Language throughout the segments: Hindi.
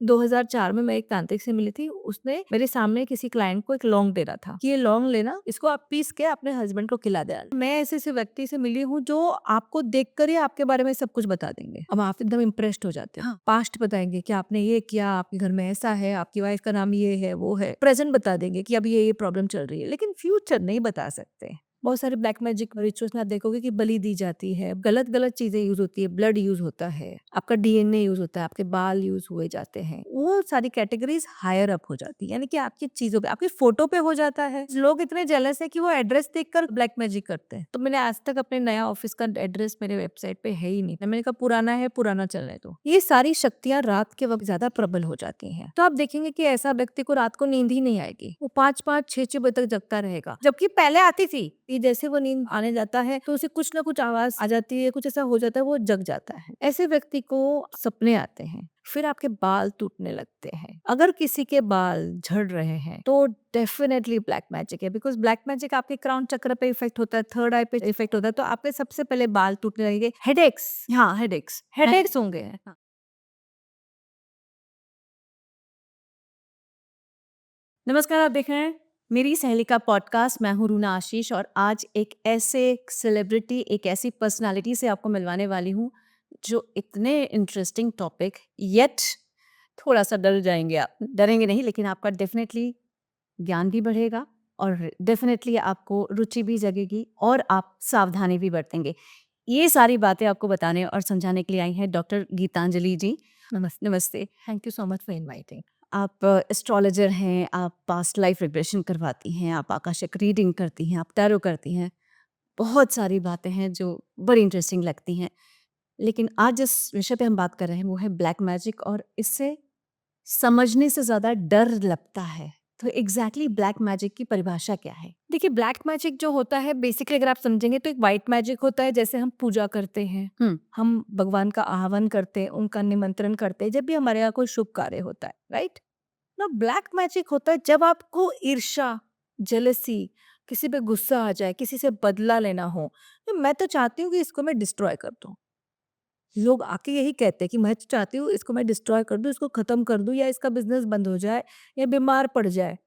2004 में मैं एक तांत्रिक से मिली थी। उसने मेरे सामने किसी क्लाइंट को एक लौंग दे रहा था कि ये लौंग लेना, इसको आप पीस के अपने हस्बैंड को खिला देना। मैं ऐसे व्यक्ति से मिली हूँ जो आपको देखकर ही आपके बारे में सब कुछ बता देंगे। अब आप एकदम इम्प्रेस्ड हो जाते हो। हाँ, पास्ट बताएंगे कि आपने ये किया, आपके घर में ऐसा है, आपकी वाइफ का नाम ये है, वो है। प्रेजेंट बता देंगे कि अभी ये प्रॉब्लम चल रही है, लेकिन फ्यूचर नहीं बता सकते। बहुत सारे ब्लैक मैजिक रिचुअल्स में आप देखोगे कि बलि दी जाती है, गलत गलत चीजें यूज होती है, ब्लड यूज होता है, आपका डीएनए यूज होता है, आपके बाल यूज हुए जाते हैं। वो सारी कैटेगरीज हायर अप हो जाती है, यानी कि आपकी चीजों पे, आपकी फोटो पे हो जाता है। लोग इतने जेलस है कि वो एड्रेस देखकर ब्लैक मैजिक करते हैं। तो मैंने आज तक अपने नया ऑफिस का एड्रेस मेरे वेबसाइट पे है ही नहीं। मैंने कहा पुराना है, पुराना चलने दो। ये सारी शक्तियां रात के वक्त ज्यादा प्रबल हो जाती हैं। तो आप देखेंगे कि ऐसा व्यक्ति को रात को नींद ही नहीं आएगी, वो 5-5, 6-6 बजे तक जगता रहेगा। जबकि पहले आती थी कि जैसे वो नींद आने जाता है तो उसे कुछ ना कुछ आवाज आ जाती है, कुछ ऐसा हो जाता है, वो जग जाता है। ऐसे व्यक्ति को सपने आते हैं, फिर आपके बाल टूटने लगते हैं। अगर किसी के बाल झड़ रहे हैं तो डेफिनेटली ब्लैक मैजिक है, बिकॉज ब्लैक मैजिक आपके क्राउन चक्र पे इफेक्ट होता है, थर्ड आई पे इफेक्ट होता है। तो आपके सबसे पहले बाल टूटने लगेंगे। हेडेक्स, हाँ हेडेक्स होंगे। हाँ। नमस्कार, आप देख रहे हैं मेरी सहेली का पॉडकास्ट। मैं हूँ रूना आशीष और आज एक ऐसे सेलिब्रिटी, एक ऐसी पर्सनालिटी से आपको मिलवाने वाली हूँ जो इतने इंटरेस्टिंग टॉपिक, येट थोड़ा सा डर जाएंगे आप। डरेंगे नहीं, लेकिन आपका डेफिनेटली ज्ञान भी बढ़ेगा और डेफिनेटली आपको रुचि भी जगेगी और आप सावधानी भी बरतेंगे। ये सारी बातें आपको बताने और समझाने के लिए आई हैं डॉक्टर गीतांजलि जी। नमस्ते। नमस्ते, thank you so much for inviting. आप एस्ट्रोलॉजर हैं, आप पास्ट लाइफ रिग्रेशन करवाती हैं, आप आकाशिक रीडिंग करती हैं, आप टैरो करती हैं। बहुत सारी बातें हैं जो बड़ी इंटरेस्टिंग लगती हैं। लेकिन आज जिस विषय पे हम बात कर रहे हैं वो है ब्लैक मैजिक, और इससे समझने से ज़्यादा डर लगता है। तो एग्जैक्टली ब्लैक मैजिक की परिभाषा क्या है? देखिए, ब्लैक मैजिक जो होता है बेसिकली अगर आप समझेंगे तो एक व्हाइट मैजिक होता है। जैसे हम पूजा करते हैं, हम भगवान का आह्वान करते हैं, उनका निमंत्रण करते हैं जब भी हमारे यहाँ कोई शुभ कार्य होता है, राइट? ना ब्लैक मैजिक होता है जब आपको ईर्ष्या, जेलसी, किसी पे गुस्सा आ जाए, किसी से बदला लेना हो, तो मैं तो चाहती हूँ कि इसको मैं डिस्ट्रॉय कर दूं। लोग आके यही कहते हैं कि मैं तो चाहती हूँ इसको मैं डिस्ट्रॉय कर दूं, इसको खत्म कर दूं, या इसका बिजनेस बंद हो जाए, या बीमार पड़ जाए,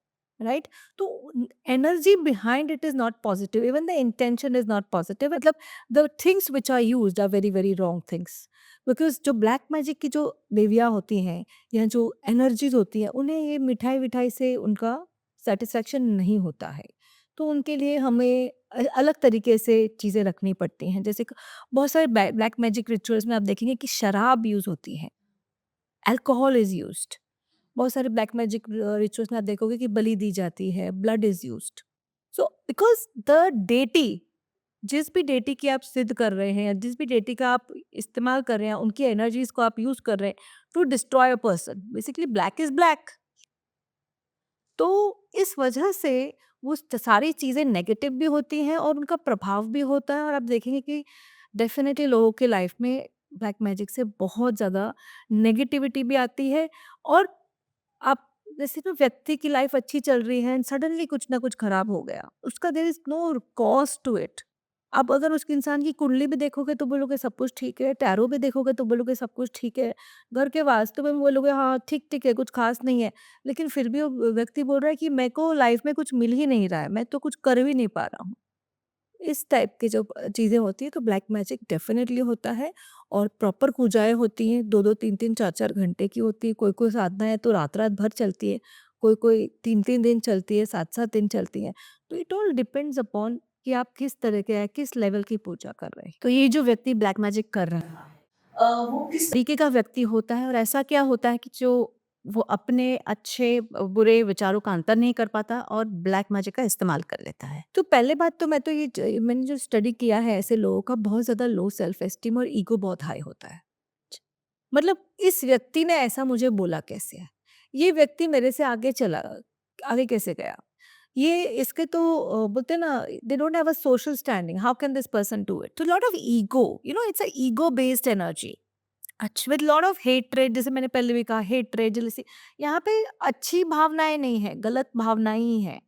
राइट? तो energy behind it is not positive, even the intention is not positive. मतलब the things which are used are very very wrong things. Because जो ब्लैक मैजिक की जो देवियाँ होती हैं या जो एनर्जीज होती हैं, उन्हें ये मिठाई विठाई से उनका सेटिस्फेक्शन नहीं होता है। तो उनके लिए हमें अलग तरीके से चीज़ें रखनी पड़ती हैं। जैसे बहुत सारे ब्लैक मैजिक रिचुअल्स में आप देखेंगे कि शराब यूज होती है, अल्कोहल इज यूज्ड। बहुत सारे ब्लैक मैजिक रिचुअल्स में आप देखोगे कि बलि दी जाती है, blood is used. So because the deity, जिस भी डेटी की आप सिद्ध कर रहे हैं या जिस भी डेटी का आप इस्तेमाल कर रहे हैं, उनकी एनर्जीज को आप यूज कर रहे हैं to destroy a person. Basically black is black. तो इस वजह से वो सारी चीज़ें नेगेटिव भी होती हैं और उनका प्रभाव भी होता है। और आप देखेंगे कि डेफिनेटली लोगों के लाइफ में ब्लैक मैजिक से बहुत ज़्यादा नेगेटिविटी भी आती है। और आप जैसे ना व्यक्ति की लाइफ अच्छी चल रही है एंड सडनली कुछ ना कुछ खराब हो गया, उसका there is no cause to it. अब अगर उस इंसान की कुंडली भी देखोगे तो बोलोगे सब कुछ ठीक है, टैरो भी देखोगे तो बोलोगे सब कुछ ठीक है, घर के वास्तु में बोलोगे हाँ ठीक ठीक है, कुछ खास नहीं है। लेकिन फिर भी वो व्यक्ति बोल रहा है कि मेरे को लाइफ में कुछ मिल ही नहीं रहा है, मैं तो कुछ कर भी नहीं पा रहा हूँ। इस टाइप की जो चीज़ें होती हैं तो ब्लैक मैजिक डेफिनेटली होता है। और प्रॉपर पूजाएँ होती हैं, 2-2 3-3 4-4 घंटे की होती है। कोई-कोई साधना है तो रात-रात भर चलती है, कोई-कोई 3-3 दिन चलती है, 7-7 दिन चलती है। तो इट ऑल डिपेंड्स अपॉन कि आप किस तरह के हैं, किस लेवल की पूजा कर रहे हैं। तो ये जो व्यक्ति ब्लैक मैजिक कर रहा है वो किस तरीके का व्यक्ति होता है, और ऐसा क्या होता है कि जो वो अपने अच्छे बुरे विचारों का अंतर नहीं कर पाता और ब्लैक मैजिक का इस्तेमाल कर लेता है? तो पहले बात तो मैं तो मैंने जो स्टडी किया है, ऐसे लोगों का बहुत ज़्यादा लो सेल्फ एस्टीम और ईगो बहुत हाई होता है। मतलब इस व्यक्ति ने ऐसा मुझे बोला कैसे है? ये व्यक्ति मेरे से आगे कैसे गया? ये इसके तो बोलते हैं ना, they don't have a social standing, how can this person do it? तो lot of ego, it's a ego based energy. अच्छा, विद लॉट ऑफ हेट्रेड, जैसे मैंने पहले भी कहा, हेट्रेड, जेलसी। यहाँ पे अच्छी भावनाएं नहीं है, गलत भावनाएं ही है।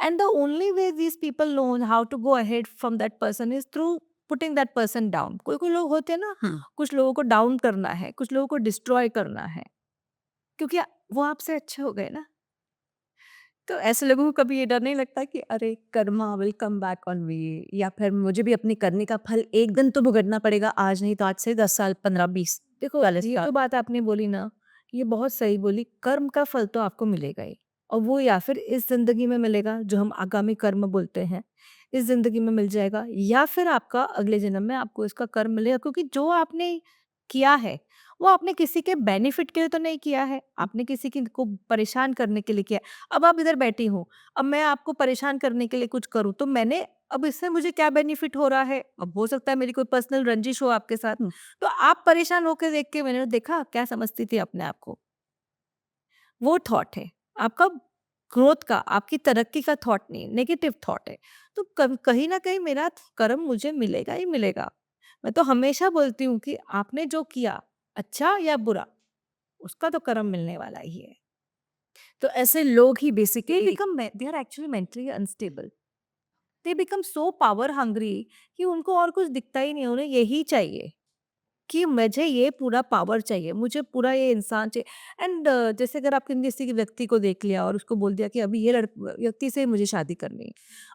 And the only way these people know how to go ahead from that person is through putting that person down. कोई कोई लोग होते हैं ना, कुछ लोगों को डाउन करना है, कुछ लोगों को डिस्ट्रॉय करना है। क्योंकि वो आपसे अच्छे हो गए ना। तो ऐसे लोगों को कभी ये डर नहीं लगता कि अरे Karma will come back on me, या फिर मुझे भी अपनी करने का फल एक दिन तो भुगतना पड़ेगा, आज नहीं तो आज से 10 साल 15 20 देखो, वाले ये साल। जो बात आपने बोली ना, ये बहुत सही बोली। कर्म का फल तो आपको मिलेगा ही, और वो या फिर इस ज़िंदगी में मिलेगा, जो हम आगामी कर्म बोलते हैं, इस ज़िंदगी में मिल जाएगा, या फिर आपका अगले जन्म में आपको इसका कर्म मिलेगा, क्योंकि जो आपने किया है, वो आपने किसी के बेनिफिट के लिए तो नहीं किया है, आपने किसी की को परेशान करने के लिए किया है। अब आप इधर बैठी हो, अब मैं आपको परेशान करने के लिए कुछ करूँ, तो मैंने अब इससे मुझे क्या बेनिफिट हो रहा है? अब हो सकता है मेरी कोई पर्सनल रंजिश हो आपके साथ। हुँ, तो आप परेशान होके देख के मैंने देखा क्या समझती थी अपने आप को, वो थॉट है आपका ग्रोथ का, आपकी तरक्की का थॉट नहीं, नेगेटिव थॉट है। तो कहीं ना कहीं मेरा कर्म मुझे मिलेगा ही मिलेगा। मैं तो हमेशा बोलती हूँ कि आपने जो किया, अच्छा या बुरा, उसका तो कर्म मिलने वाला ही है। तो ऐसे लोग ही they basically become they are actually mentally unstable, they become so power hungry कि उनको और कुछ दिखता ही नहीं, उन्हें यही चाहिए कि मुझे ये पूरा पावर चाहिए, मुझे पूरा ये इंसान चाहिए। एंड जैसे अगर आपने किसी व्यक्ति को देख लिया और उसको बोल दिया कि अभी ये व्यक्ति से मुझे शादी करनी है।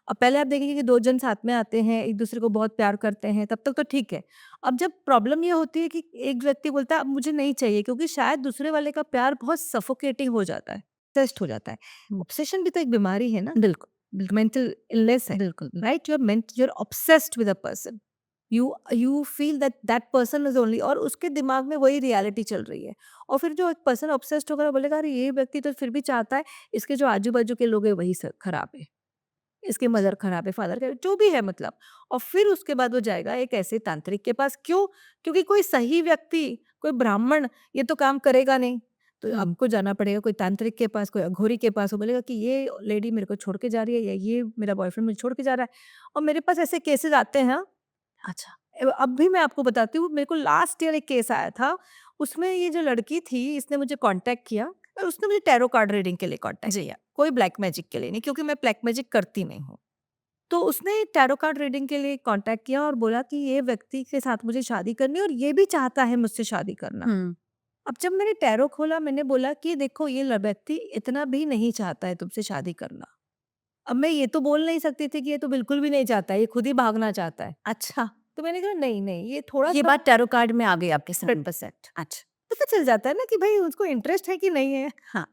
अब पहले आप देखेंगे कि 2 जन साथ में आते हैं, एक-दूसरे को बहुत प्यार करते हैं, तब तक तो ठीक है। अब जब प्रॉब्लम ये होती है कि एक व्यक्ति बोलता है अब मुझे नहीं चाहिए, क्योंकि शायद दूसरे वाले का प्यार बहुत सफोकेटिंग हो जाता है, ऑब्सेस्ड हो जाता है। हुँ, ऑब्सेशन भी तो एक बीमारी है ना, बिल्कुल, मेंटल इलनेस है, बिल्कुल, बिल्कुल। Right? You are obsessed with a person, you feel that that person is only, और उसके दिमाग में वही रियलिटी चल रही है। और फिर जो एक पर्सन ऑब्सेस्ड होकर बोलेगा अरे ये व्यक्ति तो फिर भी चाहता है, इसके जो आजू बाजू के लोग हैं वही खराब है, इसके मदर खराब है, फादर खराब है, जो भी है मतलब। और फिर उसके बाद वो जाएगा एक ऐसे तांत्रिक के पास, क्यों? क्योंकि कोई सही व्यक्ति, कोई ब्राह्मण ये तो काम करेगा नहीं, तो हुँ, हमको जाना पड़ेगा कोई तांत्रिक के पास, कोई अघोरी के पास। वो बोलेगा कि ये लेडी मेरे को छोड़ के जा रही है, या ये मेरा बॉयफ्रेंड मुझे छोड़ के जा रहा है। और मेरे पास ऐसे केसेस आते हैं, अच्छा, अब भी मैं आपको बताती हूँ, मेरे को लास्ट ईयर एक केस आया था, उसमें ये जो लड़की थी इसने मुझे कॉन्टैक्ट किया, और उसने मुझे टैरो कार्ड रीडिंग के लिए कॉन्टैक्ट जी। किया, कोई ब्लैक मैजिक के लिए नहीं, क्योंकि मैं ब्लैक मैजिक करती नहीं हूँ। तो उसने टैरो कार्ड रीडिंग के लिए कॉन्टैक्ट किया और बोला कि ये व्यक्ति के साथ मुझे शादी करनी है और ये भी चाहता है मुझसे शादी करना। हुँ, अब जब मैंने टैरो खोला, मैंने बोला कि देखो ये व्यक्ति इतना भी नहीं चाहता है तुमसे शादी करना। अब मैं ये तो बोल नहीं सकती थी कि ये तो बिल्कुल भी नहीं चाहता है, ये खुद ही भागना चाहता है। अच्छा, तो मैंने कहा नहीं, नहीं, ये ये थोड़ा-सा बात टैरो कार्ड में आ गई आपके सामने। 100%। अच्छा, पता चल जाता है ना कि भाई उसको इंटरेस्ट है कि नहीं है। हाँ,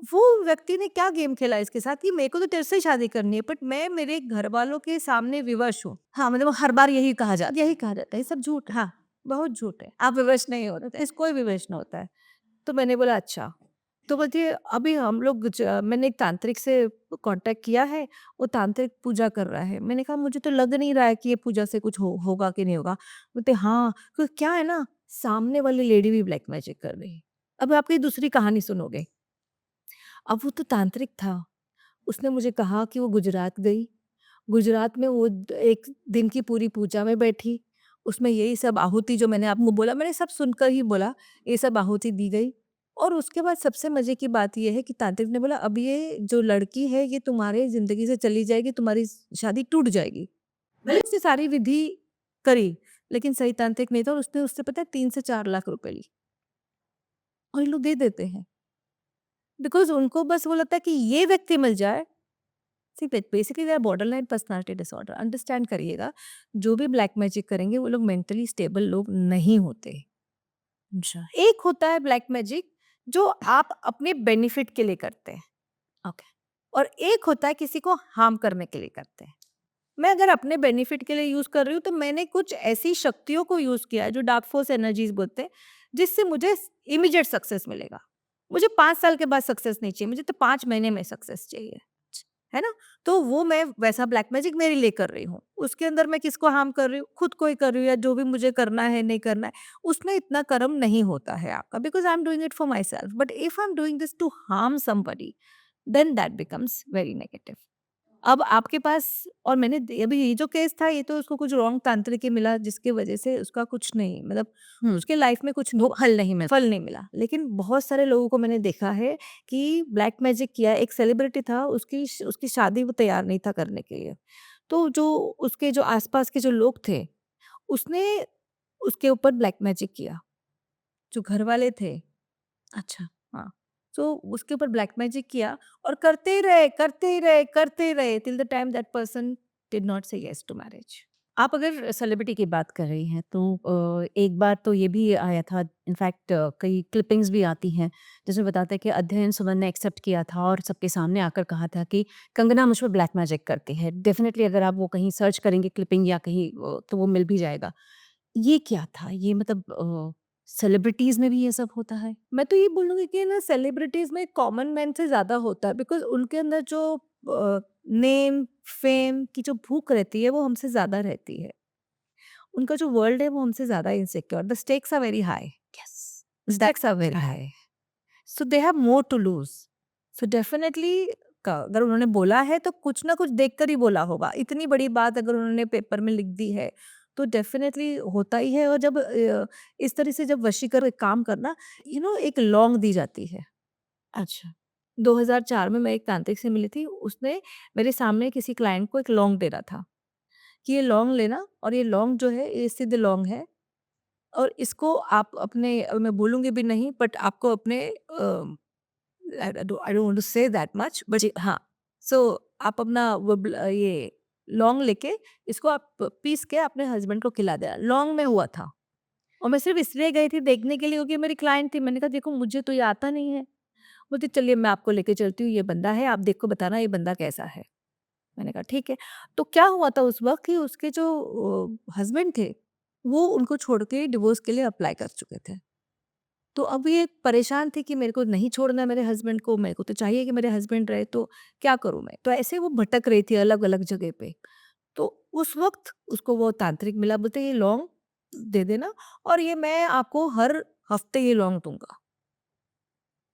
वो व्यक्ति ने क्या गेम खेला इसके साथ कि मेरे को तो तेरे से ही शादी करनी है, बट मैं मेरे घरवालों के सामने विवश हूँ। हाँ, मतलब हर बार यही कहा जाता यही है। कहा जाता है, ये सब झूठ है, हाँ, बहुत झूठ है। आप विवश नहीं होते। इस कोई विवश नहीं होता है। तो मैंने बोला अच्छा। तो बोलती है अभी हम लोग मैंने एक तांत्रिक से कांटेक्ट किया है, वो तांत्रिक पूजा कर रहा है। मैंने कहा मुझे तो लग नहीं रहा है कि ये पूजा से कुछ होगा कि नहीं होगा। बोलते हाँ, क्योंकि क्या है ना, सामने वाली लेडी भी ब्लैक मैजिक कर रही है। अब आपकी दूसरी कहानी सुनोगे। अब वो तो तांत्रिक था, उसने मुझे कहा कि वो गुजरात गई। गुजरात में वो एक दिन की पूरी पूजा में बैठी, उसमें यही सब आहुति जो मैंने आपको बोला, मैंने सब सुनकर ही बोला, ये सब आहुति दी गई। और उसके बाद सबसे मज़े की बात ये है कि तांत्रिक ने बोला अब ये जो लड़की है ये तुम्हारे ज़िंदगी से चली जाएगी, तुम्हारी शादी टूट जाएगी। भले उसने सारी विधि करी, लेकिन सही तांत्रिक नहीं था, और उसने उससे पता है 3 से 4 लाख रुपए ली, और ये लोग दे देते हैं। बिकॉज़ उनको बस वो लगता है कि ये व्यक्ति मिल जाए। See basically they are borderline personality disorder, understand करिएगा। जो भी ब्लैक मैजिक करेंगे वो लोग मेंटली स्टेबल लोग नहीं होते। अच्छा, एक होता है ब्लैक मैजिक जो आप अपने बेनिफिट के लिए करते हैं, ओके। और एक होता है किसी को हार्म करने के लिए करते हैं। मैं अगर अपने बेनिफिट के लिए यूज कर रही हूँ तो मैंने कुछ ऐसी शक्तियों को यूज किया है जो डार्क फोर्स एनर्जीज बोलते हैं, जिससे मुझे इमीडिएट सक्सेस मिलेगा। मुझे 5 साल के बाद सक्सेस नहीं चाहिए, मुझे तो 5 महीने में सक्सेस चाहिए, है ना? तो वो मैं वैसा ब्लैक मैजिक मेरे लिए कर रही हूँ। उसके अंदर मैं किसको हार्म कर रही हूँ? खुद को ही कर रही हूँ, या जो भी मुझे करना है, नहीं करना है, उसमें इतना कर्म नहीं होता है आपका, because I am doing it for myself. But if I am doing this to harm somebody, then that becomes very negative. अब आपके पास, और मैंने अभी ये जो केस था ये तो उसको कुछ रॉन्ग तांत्रिक ही मिला, जिसकी वजह से उसका कुछ नहीं, मतलब हुँ, उसके लाइफ में कुछ वो हल नहीं मिल फल नहीं मिला। लेकिन बहुत सारे लोगों को मैंने देखा है कि ब्लैक मैजिक किया, एक सेलिब्रिटी था, उसकी शादी वो तैयार नहीं था करने के लिए। तो जो उसके जो आस-पास के जो लोग थे, उसने उसके ऊपर ब्लैक मैजिक किया। जो घरवाले थे, अच्छा, हाँ, तो उसके ऊपर ब्लैक मैजिक किया और करते ही रहे, करते ही रहे, करते ही रहे till the time that person did not से येस टू मैरिज। आप अगर सेलिब्रिटी की बात कर रही हैं तो एक बार तो ये भी आया था, इनफैक्ट कई क्लिपिंग्स भी आती हैं जिसमें बताता है कि अध्ययन सुमन ने एक्सेप्ट किया था और सबके सामने आकर कहा था कि कंगना मुझ पर ब्लैक मैजिक करती है। डेफिनेटली अगर आप वो कहीं सर्च करेंगे क्लिपिंग या कहीं तो वो मिल भी जाएगा। ये क्या था? ये मतलब सेलिब्रिटीज़ में भी ये सब होता है? मैं तो ये बोलूँगी कि ना सेलिब्रिटीज़ में कॉमन मैन से ज़्यादा होता है बिकॉज़ उनके अंदर जो नेम, फेम की जो भूख रहती है वो हमसे ज़्यादा रहती है। उनका जो वर्ल्ड है वो हमसे ज़्यादा insecure, the stakes are very high, yes, stakes are very that high, so they have more to lose. So definitely अगर उन्होंने बोला है तो कुछ ना कुछ देखकर ही बोला होगा। इतनी बड़ी बात अगर उन्होंने पेपर में लिख दी है तो डेफिनेटली होता ही है। और जब इस तरह से जब वशीकर एक काम करना, एक लौंग दी जाती है। अच्छा। 2004 में मैं एक तांत्रिक से मिली थी, उसने मेरे सामने किसी क्लाइंट को एक लौंग दे रहा था कि ये लौंग लेना और ये लौंग जो है ये सिद्ध लौंग है और इसको आप अपने मैं बोलूँगी भी नहीं बट आपको अपने I don't want to say that much but जी। हाँ, सो आप अपना ये लौंग लेके इसको आप पीस के अपने हस्बैंड को खिला देना। लौंग में हुआ था और मैं सिर्फ इसलिए गई थी देखने के लिए क्योंकि मेरी क्लाइंट थी। मैंने कहा देखो मुझे तो ये आता नहीं है। बोलती चलिए मैं आपको लेके चलती हूँ, ये बंदा है, आप देखो बताना ये बंदा कैसा है। मैंने कहा ठीक है। तो क्या हुआ था उस वक़्त कि उसके जो हस्बैंड थे, वो उनको छोड़ के डिवोर्स के लिए अप्लाई कर चुके थे। तो अब ये परेशान थी कि मेरे को नहीं छोड़ना है मेरे हस्बैंड को, मेरे को तो चाहिए कि मेरे हस्बैंड रहे, तो क्या करूँ मैं? तो ऐसे वो भटक रही थी अलग-अलग जगह पे। तो उस वक़्त उसको वो तांत्रिक मिला, बोलते ये लौंग दे देना और ये मैं आपको हर हफ्ते ये लौंग दूँगा।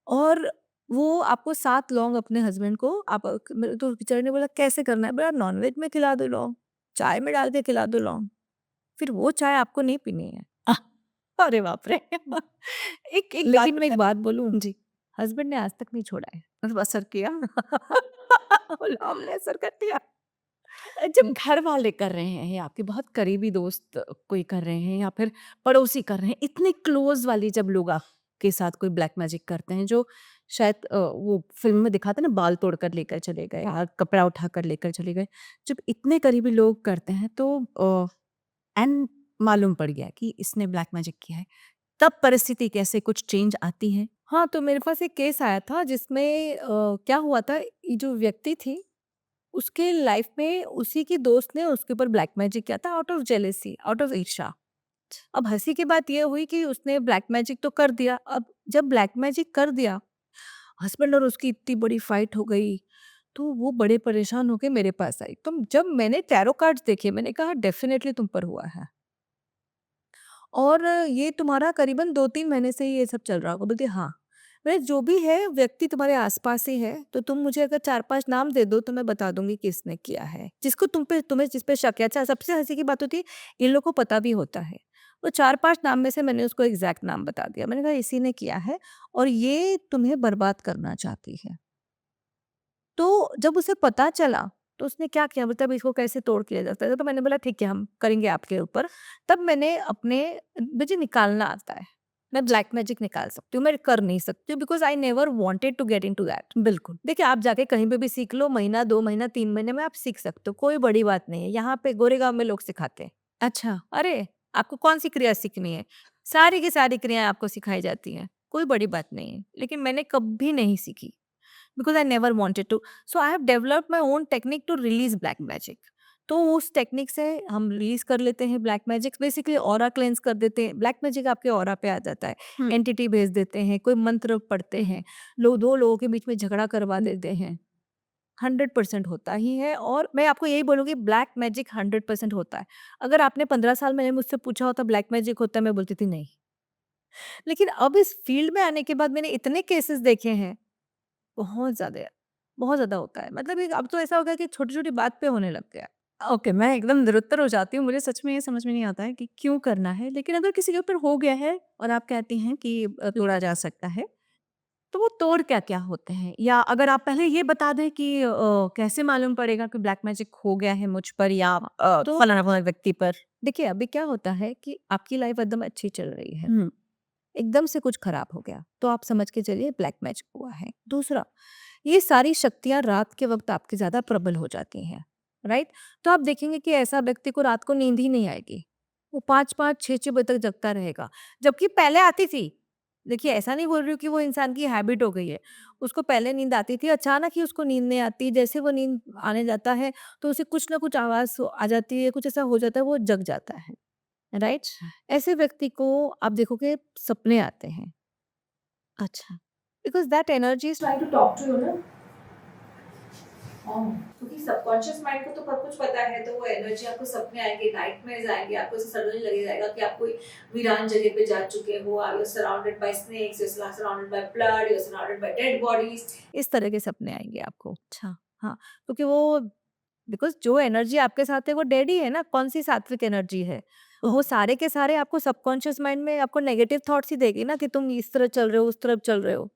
और वो आपको 7 लौंग अपने हस्बैंड को आप मेरे तो बेचारे ने बोला कैसे करना है? बोला नॉन-वेज में खिला दो लौंग, चाय में डाल के खिला दो लौंग, फिर वो चाय आपको नहीं पीनी है। आह! अरे बाप रे! एक एक बात लेकिन मैं एक बात बोलूँ, बताइए जी, हस्बैंड ने आज तक नहीं छोड़ा है। मतलब असर किया? लौंग ने असर कर दिया। जब घर वाले कर रहे हैं या आपके बहुत करीबी दोस्त कोई कर रहे हैं या फिर पड़ोसी कर रहे हैं, इतने क्लोज वाली जब लोग आपके साथ कोई ब्लैक मैजिक करते हैं जो शायद वो फिल्म में दिखाते हैं ना, बाल तोड़कर लेकर चले गए या कपड़ा उठाकर लेकर चले गए। जब इतने करीबी लोग करते हैं तो एंड मालूम पड़ गया कि इसने ब्लैक मैजिक किया है, तब परिस्थिति कैसे कुछ चेंज आती है? हाँ, तो मेरे पास एक केस आया था जिसमें क्या हुआ था, ये जो व्यक्ति थी, उसके लाइफ में उसी की दोस्त ने उसके ऊपर ब्लैक मैजिक किया था out of jealousy, out of ईर्ष्या। अब हँसी की बात ये हुई कि उसने ब्लैक मैजिक तो कर दिया। अब जब ब्लैक मैजिक कर दिया, हस्बैंड और उसकी इतनी बड़ी फाइट हो गई, तो वो बड़े परेशान होके मेरे पास आई। तो जब मैंने टैरो कार्ड्स देखे, मैंने कहा डेफ़िनेटली तुम पर हुआ है और ये तुम्हारा करीबन 2-3 महीने से ही ये सब चल रहा होगा। बोलती हाँ। मैंने जो भी है व्यक्ति तुम्हारे आस-पास ही है, तो तुम मुझे अगर 4-5 नाम दे दो तो मैं बता दूँगी किसने किया है। जिसको तुम्हें जिस पे शक है। अच्छा, सबसे हँसी की बात होती है, इन लोगों को पता भी होता है। वो 4-5 नाम में से मैंने उसको एग्ज़ैक्ट नाम बता दिया। मैंने कहा इसी ने किया है और ये तुम्हें बर्बाद करना चाहती है। तो जब उसे पता चला, तो उसने क्या किया, मतलब इसको कैसे तोड़ किया जाता है? तो मैंने बोला ठीक है हम करेंगे आपके ऊपर। तब मैंने अपने मुझे निकालना आता है। मैं ब्लैक मैजिक निकाल सकती हूँ, मैं कर नहीं सकती हूँ because I never wanted to get into that. बिल्कुल। देखिए, आप जाके कहीं पे भी सीख लो, महीना, 2 महीना, 3 महीने में आप सीख सकते हो, कोई बड़ी बात नहीं है। यहाँ पे गोरेगाँव में लोग सिखाते हैं। अच्छा। अरे! आपको कौन-सी क्रिया सीखनी है? सारी की सारी क्रियाएँ आपको सिखाई जाती हैं, कोई बड़ी बात नहीं है। लेकिन मैंने कभी नहीं सीखी। Because I never wanted to. So I have developed my own technique to release black magic. तो उस टेक्निक से हम रिलीज़ कर लेते हैं black magic, basically aura cleanse कर देते हैं। ब्लैक मैजिक आपके ऑरा पे आ जाता है। हुँ। एंटिटी भेज देते हैं, कोई मंत्र पढ़ते हैं, लोग 2 लोगों के बीच में झगड़ा करवा देते हैं। 100% होता ही है और मैं आपको यही बोलूँगी ब्लैक मैजिक 100% होता है। अगर आपने 15 साल पहले मुझसे पूछा होता ब्लैक मैजिक होता है, मैं बोलती थी नहीं। लेकिन अब इस फील्ड में आने के बाद मैंने इतने केसेस देखे हैं, बहुत ज़्यादा होता है। मतलब एक अब तो ऐसा हो गया कि छोटी-छोटी बात पे होने लग गया है। ओके, मैं एकदम निरुत्तर हो जाती हूँ। मुझे सच में ये समझ में नहीं आता है कि क्यों करना है? लेकिन अगर किसी के ऊपर हो गया है और आप कहती हैं कि तोड़ा जा सकता है, तो वो तोड़ क्या-क्या होते हैं? या अगर आप पहले ये बता दें कि कैसे मालूम पड़ेगा कि ब्लैक मैजिक हो गया है मुझ पर या तो फलाना-फलाना व्यक्ति पर? देखिए, अभी क्या होता है कि आपकी लाइफ एकदम अच्छी चल रही है। हुँ। एकदम से कुछ खराब हो गया, तो आप समझ के चलिए ब्लैक मैजिक हुआ है। दूसरा, ये सारी शक्तियाँ रात के वक़्त आपकी ज़्यादा प्रबल हो जाती हैं, राइट? तो आप देखेंगे कि ऐसा व्यक्ति को रात को नींद ही नहीं आएगी। वो 5-5, 6-6 बजे तक जगता रहेगा, जबकि पहले आती थी। देखिए, ऐसा नहीं बोल रही हूँ कि वो इंसान की हैबिट हो गई है। उसको पहले नींद आती थी, अचानक ही उसको नींद नहीं आती। जैसे वो नींद आने जाता है, तो उसे कुछ ना कुछ आवाज़ आ जाती है, कुछ ऐसा हो जाता है, वो जग जाता है, राइट? अच्छा, ऐसे व्यक्ति को आप देखोगे सपने आते हैं, अच्छा। Because that energy is trying to talk to you ना। हाँ, क्योंकि सबकॉन्शियस माइंड को तो सब कुछ पता है, तो वो एनर्जी आपको सपने आएंगे, नाइटमेयर्स आएंगे, आपको ऐसा सडनली लगे जाएगा कि आप कोई वीरान जगह पे जा चुके हो, are you surrounded by snakes, you are surrounded by blood, you are surrounded by dead bodies, इस तरह के सपने आएंगे आपको। अच्छा। हाँ, क्योंकि वो बिकॉज़ जो एनर्जी आपके साथ है वो डेड ही है ना, कौन-सी सात्विक एनर्जी है। वो सारे के सारे आपको सबकॉन्शियस माइंड में आपको नेगेटिव थॉट्स ही देगी ना कि तुम इस तरफ चल रहे हो, उस तरफ चल रहे हो।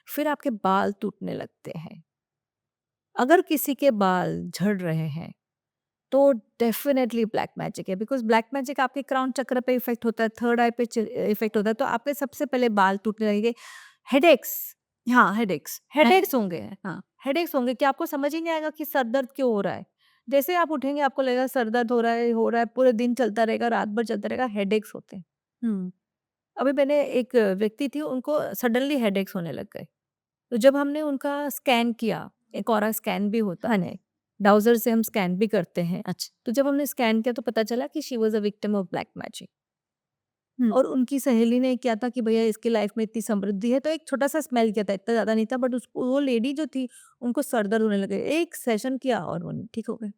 फिर आपके बाल टूटने लगते हैं। अगर किसी के बाल झड़ रहे हैं, तो डेफ़िनेटली ब्लैक मैजिक है, बिकॉज़ ब्लैक मैजिक आपके क्राउन चक्र पे इफ़ेक्ट होता है, थर्ड आई पे इफ़ेक्ट होता है, तो आपके सबसे पहले बाल टूटने लगेंगे। हेडेक्स, हाँ, हेडेक्स। हेडेक्स होंगे। हाँ। हेडेक्स होंगे कि आपको समझ ही नहीं आएगा कि सर दर्द क्यों हो रहा है। जैसे आप उठेंगे आपको लगेगा सर दर्द हो रहा है, पूरे दिन चलता रहेगा, रात भर चलता रहेगा, हेडेक्स होते हैं। हुँ। अभी मैंने एक व्यक्ति थी, उनको सडनली हेडेक्स होने लग गए। तो जब हमने उनका स्कैन किया, एक ऑरा स्कैन भी होता है, डाउज़र से हम स्कैन भी करते हैं। अच्छा। तो जब हमने स्कैन किया तो पता चला कि she was a victim of black magic. हुँ। और उनकी सहेली ने किया था कि भैया इसकी लाइफ में इतनी समृद्धि है, तो एक छोटा-सा स्मेल किया था, इतना ज़्यादा नहीं था, बट उसको वो लेडी जो थी, उनको सर दर्द होने लगे। एक सेशन किया और वो ठीक हो गए,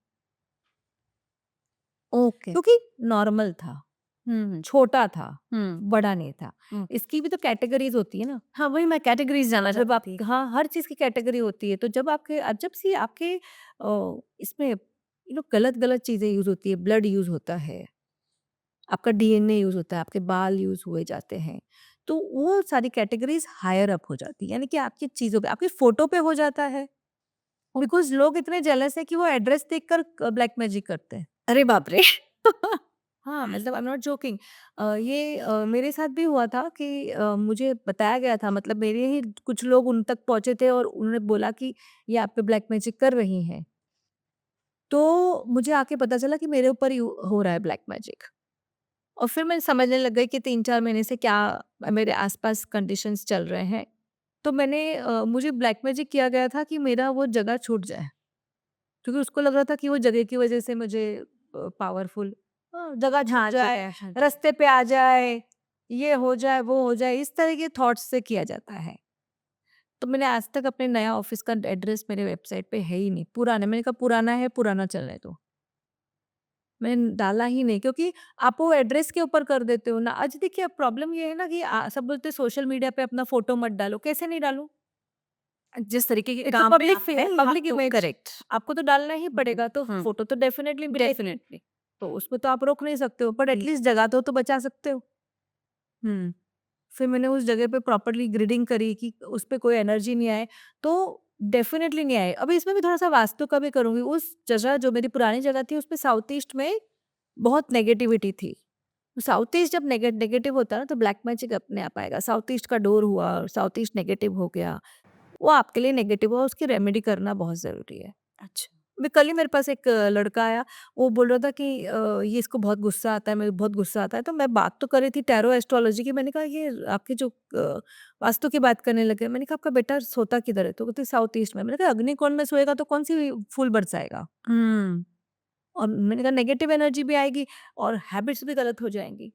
ओके। क्योंकि नॉर्मल था, हुँ, छोटा था, हुँ, बड़ा नहीं था। हुँ। इसकी भी तो कैटेगरीज़ होती है ना। हाँ, वही मैं कैटेगरीज़ जानना जब चाहती आप थी। हाँ, हर चीज़ की कैटेगरी होती है, तो जब आपके जब से आपके इसमें गलत-गलत चीज़ें यूज़ होती है, ब्लड यूज़ होता है, आपका डीएनए यूज़ होता है, आपके बाल यूज़ हुए जाते हैं, तो वो सारी कैटेगरीज़ हायर अप हो जाती है, यानी कि आपकी चीज़ों पे, आपकी फ़ोटो पे हो जाता है, बिकॉज़ लोग इतने जेलस हैं कि वो एड्रेस देखकर ब्लैक मैजिक करते हैं। अरे बाप रे! हाँ, मतलब आई एम नॉट जोकिंग। ये मेरे साथ भी हुआ था कि मुझे बताया गया था, मतलब मेरे ही कुछ लोग उन तक पहुँचे थे और उन्होंने बोला कि ये आप पे ब्लैक मैजिक कर रही हैं। तो मुझे आके पता चला कि मेरे ऊपर ही हो रहा है ब्लैक मैजिक, और फिर मैं समझने लग गई कि 3-4 महीने से क्या मेरे आस-पास कंडीशंस चल रहे हैं। तो मुझे ब्लैक मैजिक किया गया था कि मेरा वो जगह छूट जाए, क्योंकि उसको लग रहा था कि वो जगह की वज़ह से मुझे पावरफुल जगह छूट हाँ, ठीक जाए, है, हाँ। रास्ते पे आ जाए, ये हो जाए, वो हो जाए, इस तरह के थॉट्स से किया जाता है। तो मैंने आज तक अपने नया ऑफ़िस का एड्रेस मेरे वेबसाइट पे है ही नहीं, पुराना, मैंने कहा पुराना है, पुराना चलने दो। मैंने डाला ही नहीं, क्योंकि आप वो एड्रेस के ऊपर कर देते हो ना। आज देखिए, अब प्रॉब्लम ये है ना कि सब बोलते हैं सोशल मीडिया पे अपना फ़ोटो मत डालो, कैसे नहीं डालूँ? जिस तरीके के इट्स अ काम में पब्लिक आप हैं, you have public to image, correct. आपको तो डालना ही हुँ, पड़ेगा, तो हुँ, फ़ोटो तो डेफ़िनेटली मिलेगी। डेफ़िनिटली। तो उसमें तो आप रोक नहीं सकते हो, बट हुँ, एटलीस्ट जगह तो बचा सकते हो। हुँ, फिर मैंने उस जगह पे प्रॉपर्ली ग्रिडिंग करी कि उस पे कोई एनर्जी नहीं आए, तो डेफ़िनेटली नहीं आए। अभी इसमें भी थोड़ा-सा वास्तु का भी करूँगी। उस जगह जो मेरी पुरानी जगह थी, उसमें साउथ ईस्ट में बहुत नेगेटिविटी थी। साउथ ईस्ट जब नेगेटिव होता है ना, तो ब्लैक मैजिक अपने आप आएगा। साउथ ईस्ट का डोर हुआ, साउथ ईस्ट नेगेटिव हो गया, वो आपके लिए नेगेटिव हुआ, उसकी रेमेडी करना बहुत ज़रूरी है। अच्छा। अभी कल ही मेरे पास एक लड़का आया, वो बोल रहा था कि ये इसको बहुत गुस्सा आता है, मेरे को बहुत गुस्सा आता है। तो मैं बात तो कर रही थी टैरो एस्ट्रोलॉजी की, मैंने कहा ये आपके जो वास्तु की बात करने लगे, मैंने कहा आपका बेटा सोता किधर है? तो कहते साउथ ईस्ट में। मैंने कहा अग्निकोण में सोएगा तो कौन-सी फूल बरसाएगा? हुँ, और मैंने कहा नेगेटिव एनर्जी भी आएगी और हैबिट्स भी गलत हो जाएँगी।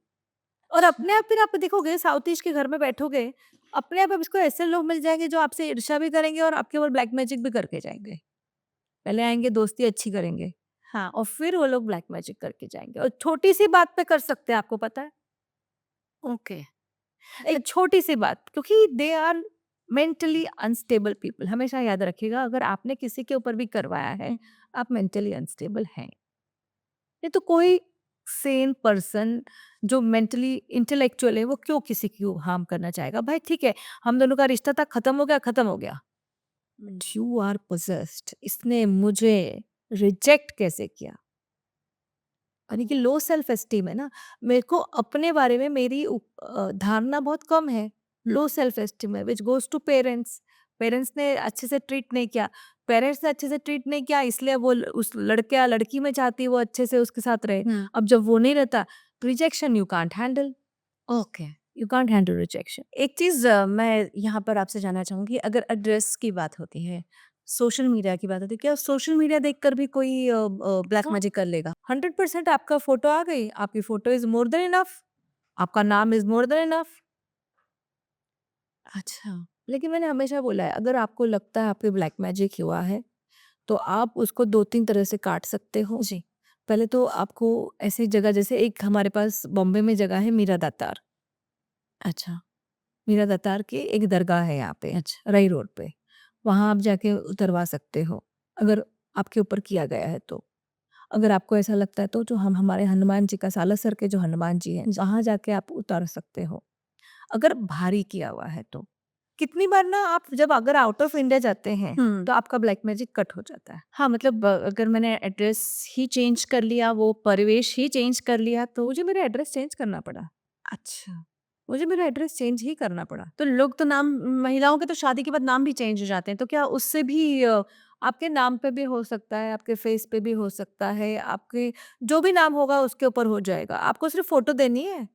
और अपने आप फिर आप देखोगे साउथ ईस्ट के घर में बैठोगे, अपने आप इसको ऐसे लोग मिल जाएँगे जो आपसे ईर्ष्या भी करेंगे और आपके ऊपर ब्लैक मैजिक भी करके जाएँगे। पहले आएँगे, दोस्ती अच्छी करेंगे हाँ, और फिर वो लोग ब्लैक मैजिक करके जाएँगे, और छोटी-सी बात पे कर सकते हैं, आपको पता है? ओके। एक छोटी-सी बात, क्योंकि they are mentally unstable people, हमेशा याद रखिएगा, अगर आपने किसी के ऊपर भी करवाया है, आप मेंटली अनस्टेबल हैं। नहीं तो कोई सेन पर्सन जो मेंटली इंटेलेक्चुअल है, वो क्यों किसी को हार्म करना चाहेगा? भाई ठीक है, हम दोनों का रिश्ता था, खत्म हो गया, खत्म हो गया। हुँ, बट यू आर पोजेस्ड, इसने मुझे रिजेक्ट कैसे किया? यानी कि लो सेल्फ एस्टीम है ना, मेरे को अपने बारे में मेरी धारणा बहुत कम है, लो सेल्फ एस्टीम है, which goes to parents. Parents ने अच्छे से ट्रीट नहीं किया, पेरेंट्स ने अच्छे से ट्रीट नहीं किया, इसलिए वो उस लड़के या लड़की में चाहती है वो अच्छे से उसके साथ रहे। हुँ, अब जब वो नहीं रहता, rejection you can't handle, okay. You can't handle rejection. एक चीज़ मैं यहाँ पर आपसे जानना चाहूँगी, अगर एड्रेस की बात होती है, सोशल मीडिया की बात होती है, क्या सोशल मीडिया देखकर भी कोई ब्लैक हाँ, मैजिक कर लेगा? 100% आपका फोटो आ गई, आपकी photo is more than enough, आपका नाम इज मोर देन इनफ। अच्छा। लेकिन मैंने हमेशा बोला है, अगर आपको लगता है आपके ब्लैक मैजिक हुआ है, तो आप उसको 2-3 तरह से काट सकते हो। जी। पहले तो आपको ऐसी जगह, जैसे एक हमारे पास बॉम्बे में जगह है मीरा दातार। अच्छा, मीरा दातार की एक दरगाह है यहाँ पे, अच्छा। रई रोड पे। वहाँ आप जाके उतरवा सकते हो, अगर आपके ऊपर किया गया है तो। अगर आपको ऐसा लगता है तो जो हम हमारे हनुमान जी का, सालासर के जो हनुमान जी हैं, वहाँ जाके आप उतार सकते हो, अगर भारी किया हुआ है तो। कितनी बार ना आप जब अगर आउट ऑफ इंडिया जाते हैं, हुँ। तो आपका ब्लैक मैजिक कट हो जाता है। हाँ, मतलब अगर मैंने एड्रेस ही चेंज कर लिया, वो परिवेश ही चेंज कर लिया तो मुझे मेरा एड्रेस चेंज करना पड़ा। अच्छा। मुझे मेरा एड्रेस चेंज ही करना पड़ा। तो लोग तो नाम महिलाओं के तो शादी के बाद नाम भी चेंज हो जाते हैं, तो क्या उससे भी आपके नाम पे भी हो सकता है, आपके फेस पे भी हो सकता है, आपके जो भी नाम होगा उसके ऊपर हो जाएगा। आपको सिर्फ़ फ़ोटो देनी है।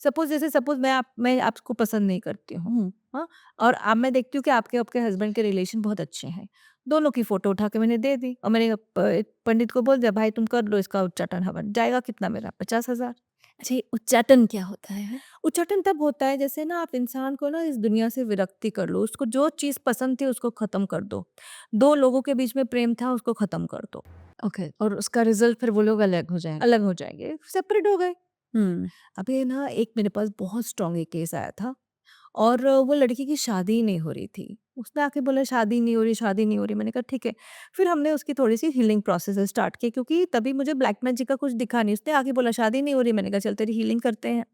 सपोज़ मैं आपको पसंद नहीं करती हूँ, हुँ, हाँ? और अब मैं देखती हूँ कि आपके आपके हस्बैंड के रिलेशन बहुत अच्छे हैं। दोनों की फ़ोटो उठा के मैंने दे दी और मैंने पंडित को बोल दिया, भाई तुम कर लो इसका उच्चाटन हवन। जाएगा कितना मेरा? 50,000। अच्छा, ये उच्चाटन क्या होता है? उच्चाटन तब होता है जैसे ना आप इंसान को ना इस दुनिया से विरक्ति कर लो, उसको जो चीज़ पसंद थी उसको ख़त्म कर दो। 2 लोगों के बीच में प्रेम था उसको ख़त्म कर दो, ओके, और उसका रिज़ल्ट फिर वो लोग अलग हो जाएँगे। अलग हो जाएँगे, सेपरेट हो गए। हुँ, अभी ना एक मेरे पास बहुत स्ट्रॉन्ग एक केस आया था और वो लड़की की शादी ही नहीं हो रही थी। उसने आके बोला शादी नहीं हो रही, शादी नहीं हो रही। मैंने कहा ठीक है। फिर हमने उसकी थोड़ी-सी हीलिंग प्रोसेस स्टार्ट की, क्योंकि तभी मुझे ब्लैक मैजिक का कुछ दिखा नहीं। उसने आके बोला शादी नहीं हो रही, मैंने कहा चल तेरी हीलिंग करते हैं।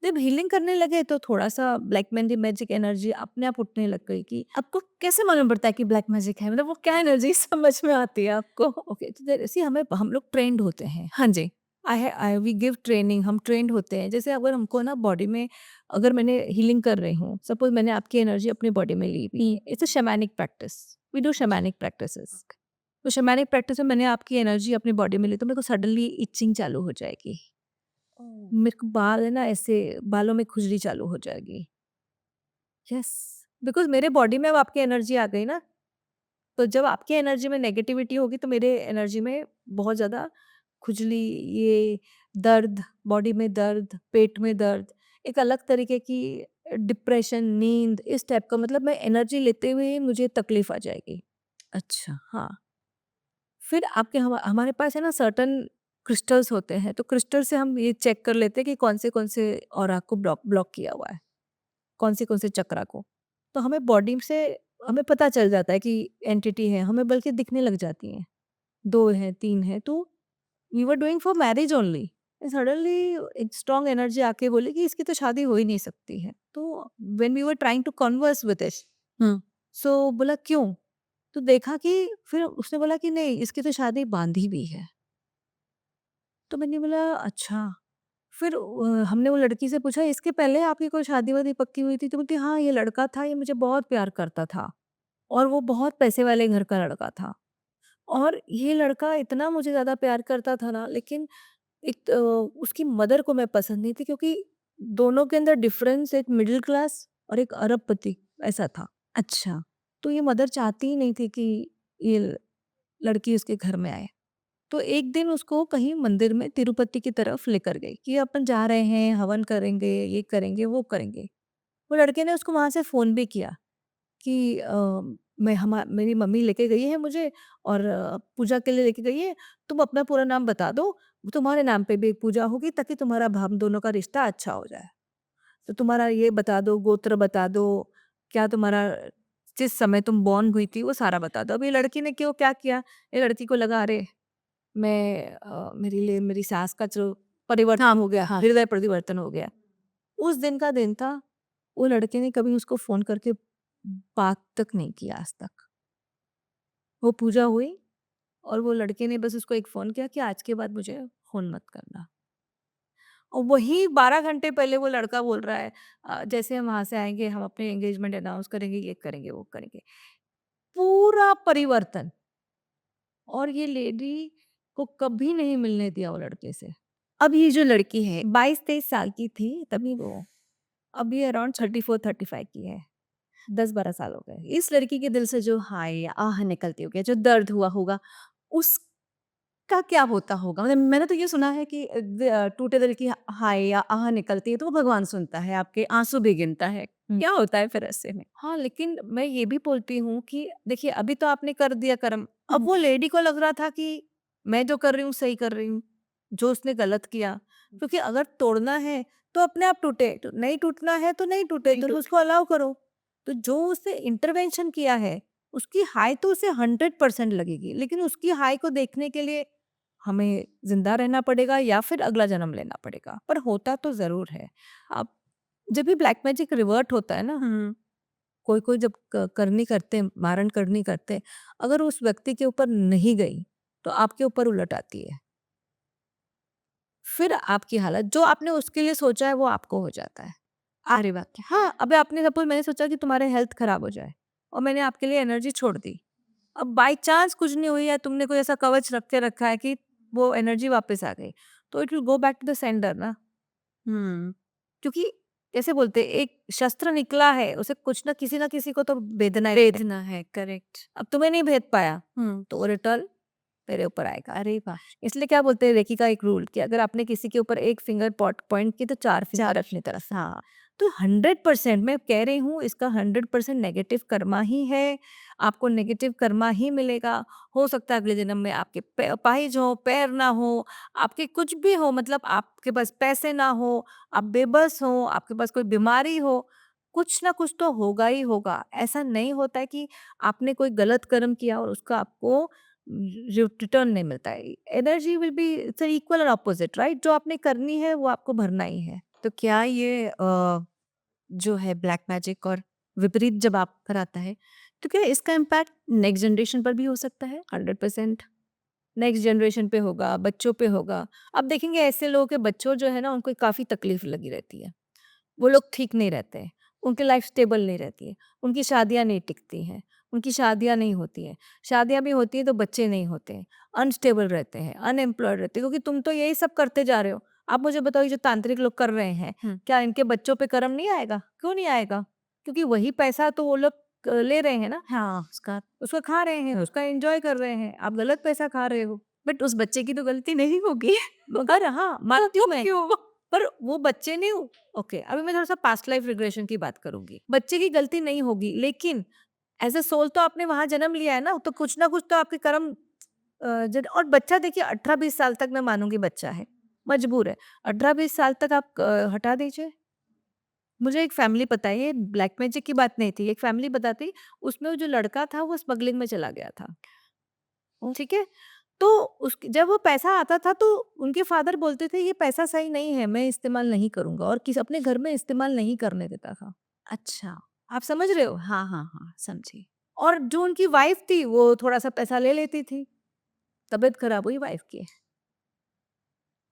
जब हीलिंग करने लगे तो थोड़ा-सा ब्लैक मैंडी मैजिक एनर्जी अपने आप उठने लग गई कि आपको कैसे मालूम पड़ता है कि ब्लैक मैजिक है? मतलब वो क्या एनर्जी समझ में आती है आपको? ओके, तो देयर सी हमें हम लोग ट्रेंड होते हैं। हाँ जी। आई वी गिव ट्रेनिंग, हम ट्रेंड होते हैं। जैसे अगर हमको ना बॉडी में, अगर मैंने हीलिंग कर रही हूँ, सपोज़ मैंने आपकी एनर्जी अपनी बॉडी में ली हुई हुँ, है। It's a shamanic practice. We do अच्छा, शैमानिक प्रैक्टिसेस। ओके। तो शैमानिक प्रैक्टिस में मैंने आपकी एनर्जी अपनी बॉडी में ली तो मेरे को सडनली इचिंग चालू हो जाएगी। ओह! मेरे को बाल है ना, ऐसे बालों में खुजली चालू हो जाएगी। यस, बिकॉज़ मेरे बॉडी में अब आपकी एनर्जी आ गई ना, तो जब आपकी एनर्जी में नेगेटिविटी होगी तो मेरे एनर्जी में बहुत ज़्यादा खुजली, ये दर्द, बॉडी में दर्द, पेट में दर्द, एक अलग तरीके की डिप्रेशन, नींद, इस टाइप का, मतलब मैं एनर्जी लेते हुए ही मुझे तकलीफ आ जाएगी। अच्छा, हाँ, फिर आपके हमारे पास है ना सर्टेन क्रिस्टल्स होते हैं, तो क्रिस्टल से हम ये चेक कर लेते हैं कि कौन से ऑरा को ब्लॉक ब्लॉक किया हुआ है, कौन से चक्रा को। तो हमें बॉडी से हमें पता चल जाता है कि एंटिटी है, हमें बल्कि दिखने लग जाती हैं। 2 हैं, 3 हैं, तो we were doing for marriage only. Suddenly एक स्ट्रॉन्ग एनर्जी आके बोली कि इसकी तो शादी हो ही नहीं सकती है। तो when we were trying to converse with it, hmm, so बोला क्यों? तो देखा कि फिर उसने बोला कि नहीं, इसकी तो शादी बांधी भी है। तो मैंने बोला अच्छा। फिर हमने वो लड़की से पूछा इसके पहले आपकी कोई शादी-वादी पक्की हुई थी? तो बोलती हाँ, ये लड़का था, ये मुझे बहुत प्यार करता था और वो बहुत पैसे वाले घर का लड़का था। और ये लड़का इतना मुझे ज़्यादा प्यार करता था ना, लेकिन एक उसकी मदर को मैं पसंद नहीं थी, क्योंकि दोनों के अंदर डिफरेंस, एक मिडिल क्लास और एक अरबपति, ऐसा था। अच्छा, तो ये मदर चाहती ही नहीं थी कि ये लड़की उसके घर में आए। तो एक दिन उसको कहीं मंदिर में तिरुपति की तरफ लेकर गई कि अपन जा रहे हैं, हवन करेंगे, ये करेंगे, वो करेंगे। वो लड़के ने उसको वहाँ से फ़ोन भी किया कि मेरी मम्मी लेके गई है मुझे और पूजा के लिए लेके गई है, तुम अपना पूरा नाम बता दो, तुम्हारे नाम पे भी एक पूजा होगी ताकि तुम्हारा हम दोनों का रिश्ता अच्छा हो जाए। तो तुम्हारा ये बता दो, गोत्र बता दो, क्या तुम्हारा जिस समय तुम बॉर्न हुई थी वो सारा बता दो। अब ये लड़की ने क्या किया, ये लड़की को लगा अरे मेरे लिए मेरी सास का जो परिवर्तन हो गया, हाँ। हृदय परिवर्तन हो गया। उस दिन का दिन था, वो लड़के ने कभी उसको फ़ोन करके बात तक नहीं किया आज तक। वो पूजा हुई और वो लड़के ने बस उसको एक फ़ोन किया कि आज के बाद मुझे फ़ोन मत करना। और वही 12 घंटे पहले वो लड़का बोल रहा है जैसे हम वहाँ से आएँगे हम अपने एंगेजमेंट अनाउंस करेंगे, ये करेंगे, वो करेंगे। पूरा परिवर्तन। और ये लेडी को कभी नहीं मिलने दिया वो लड़के से। अब ये जो लड़की है 22-23 साल की थी तभी वो, अभी अराउंड 34-35 की है। 10-12 साल हो गए। इस लड़की के दिल से जो हाय या आह निकलती होगी, जो दर्द हुआ होगा, उसका क्या होता होगा? मतलब मैंने तो ये सुना है कि टूटे दिल की हाय या आह निकलती है तो वो भगवान सुनता है, आपके आँसू भी गिनता है। हुँ। क्या होता है फिर ऐसे में? हाँ, लेकिन मैं ये भी बोलती हूँ कि देखिए अभी तो आपने कर दिया कर्म, अब हुँ, वो लेडी को लग रहा था कि मैं जो कर रही हूँ सही कर रही हूँ, जो उसने गलत किया। क्योंकि अगर तोड़ना है तो अपने आप टूटे, तो नहीं टूटना है तो नहीं टूटे, नहीं तो तो उसको अलाउ करो। तो जो उसने इंटरवेंशन किया है, उसकी हाई तो उसे 100% लगेगी, लेकिन उसकी हाई को देखने के लिए हमें ज़िंदा रहना पड़ेगा या फिर अगला जन्म लेना पड़ेगा, पर होता तो ज़रूर है। अब जब भी ब्लैक मैजिक रिवर्ट होता है ना, हुँ, कोई-कोई जब करनी करते हैं, मारण करनी करते हैं, अगर उस व्यक्ति के ऊपर नहीं गई, तो आपके ऊपर उलट आती है। फिर आपकी हालत जो आपने उसके लिए सोचा है वो आपको हो जाता है। आप अरे वाह! हाँ, अभी आपने सपोज़ मैंने सोचा कि तुम्हारे हेल्थ खराब हो जाए और मैंने आपके लिए एनर्जी छोड़ दी। अब बाय चांस कुछ नहीं हुई या तुमने कोई ऐसा कवच रख के रखा है कि वो एनर्जी वापस आ गई, तो it will go back to the sender ना। हुँ, क्योंकि कैसे बोलते हैं, एक शस्त्र निकला है, उसे कुछ ना किसी को तो भेदना ही है। वेदना है, करेक्ट। अब तुम्हें नहीं भेद पाया, हुँ, तो वो रिटर्न तेरे ऊपर आएगा। अरे वाह! इसलिए क्या बोलते हैं रेकी का एक रूल कि अगर आपने किसी के ऊपर एक फिंगर पॉइंट की तो 4 फिंगर 4 अपनी तरफ। हाँ, तो 100% मैं कह रही हूँ इसका 100% नेगेटिव कर्मा ही है। आपको नेगेटिव कर्मा ही मिलेगा। हो सकता है अगले जन्म में आपके अपाहिज हो, पैर ना हो, आपके कुछ भी हो, मतलब आपके पास पैसे ना हो, आप बेबस हो, आपके पास कोई बीमारी हो, कुछ ना कुछ तो होगा ही होगा। ऐसा नहीं होता है कि आपने कोई गलत कर्म किया और उसका आपको रिटर्न नहीं मिलता है। Energy will be it's equal और अपोजिट, राइट? जो आपने करनी है वो आपको भरना ही है। तो क्या ये जो है ब्लैक मैजिक और विपरीत जब आप पर आता है, तो क्या इसका इम्पैक्ट नेक्स्ट जनरेशन पर भी हो सकता है? 100% नेक्स्ट जनरेशन पे होगा, बच्चों पे होगा। अब देखेंगे ऐसे लोगों के बच्चों जो है ना उनको काफ़ी तकलीफ लगी रहती है। वो लोग ठीक नहीं रहते हैं, उनकी लाइफ स्टेबल नहीं रहती है, उनकी शादियाँ नहीं टिकती हैं, उनकी शादियाँ नहीं होती हैं। शादियाँ भी होती हैं तो बच्चे नहीं होते हैं, अनस्टेबल रहते हैं, अनएम्प्लॉयड रहते हैं, क्योंकि तुम तो यही सब करते जा रहे हो। आप मुझे बताओ ये जो तांत्रिक लोग कर रहे हैं, हुँ, क्या इनके बच्चों पे कर्म नहीं आएगा? क्यों नहीं आएगा? क्योंकि वही पैसा तो वो लोग ले रहे हैं ना। हाँ, उसका उसको खा रहे हैं, उसका एन्जॉय कर रहे हैं, आप गलत पैसा खा रहे हो। बट उस बच्चे की तो गलती नहीं होगी। मगर हाँ, मानती हूँ तो मैं, क्यों? पर वो बच्चे ने ओके, अभी मैं थोड़ा-सा पास्ट लाइफ रिग्रेशन की बात करूँगी। बच्चे की गलती नहीं होगी, लेकिन एज़ अ सोल तो आपने वहाँ जन्म लिया है ना, तो कुछ ना कुछ तो आपके कर्म जन और बच्चा देखिए 18-20 साल तक मैं मानूँगी बच्चा है, मजबूर है। 18-20 साल तक आप हटा दीजिए। मुझे एक फैमिली पता है, ये ब्लैक मैजिक की बात नहीं थी, एक फैमिली बताती, उसमें वो जो लड़का था वो स्मगलिंग में चला गया था, ठीक है? तो उस जब वो पैसा आता था तो उनके फादर बोलते थे ये पैसा सही नहीं है, मैं इस्तेमाल नहीं करूँगा, और किसी अपने घर में इस्तेमाल नहीं करने देता था। अच्छा। आप समझ रहे हो? हाँ, हाँ, हाँ, समझी। और जो उनकी वाइफ़ थी वो थोड़ा-सा पैसा ले लेती थी, तबीयत खराब हुई वाइफ़ की।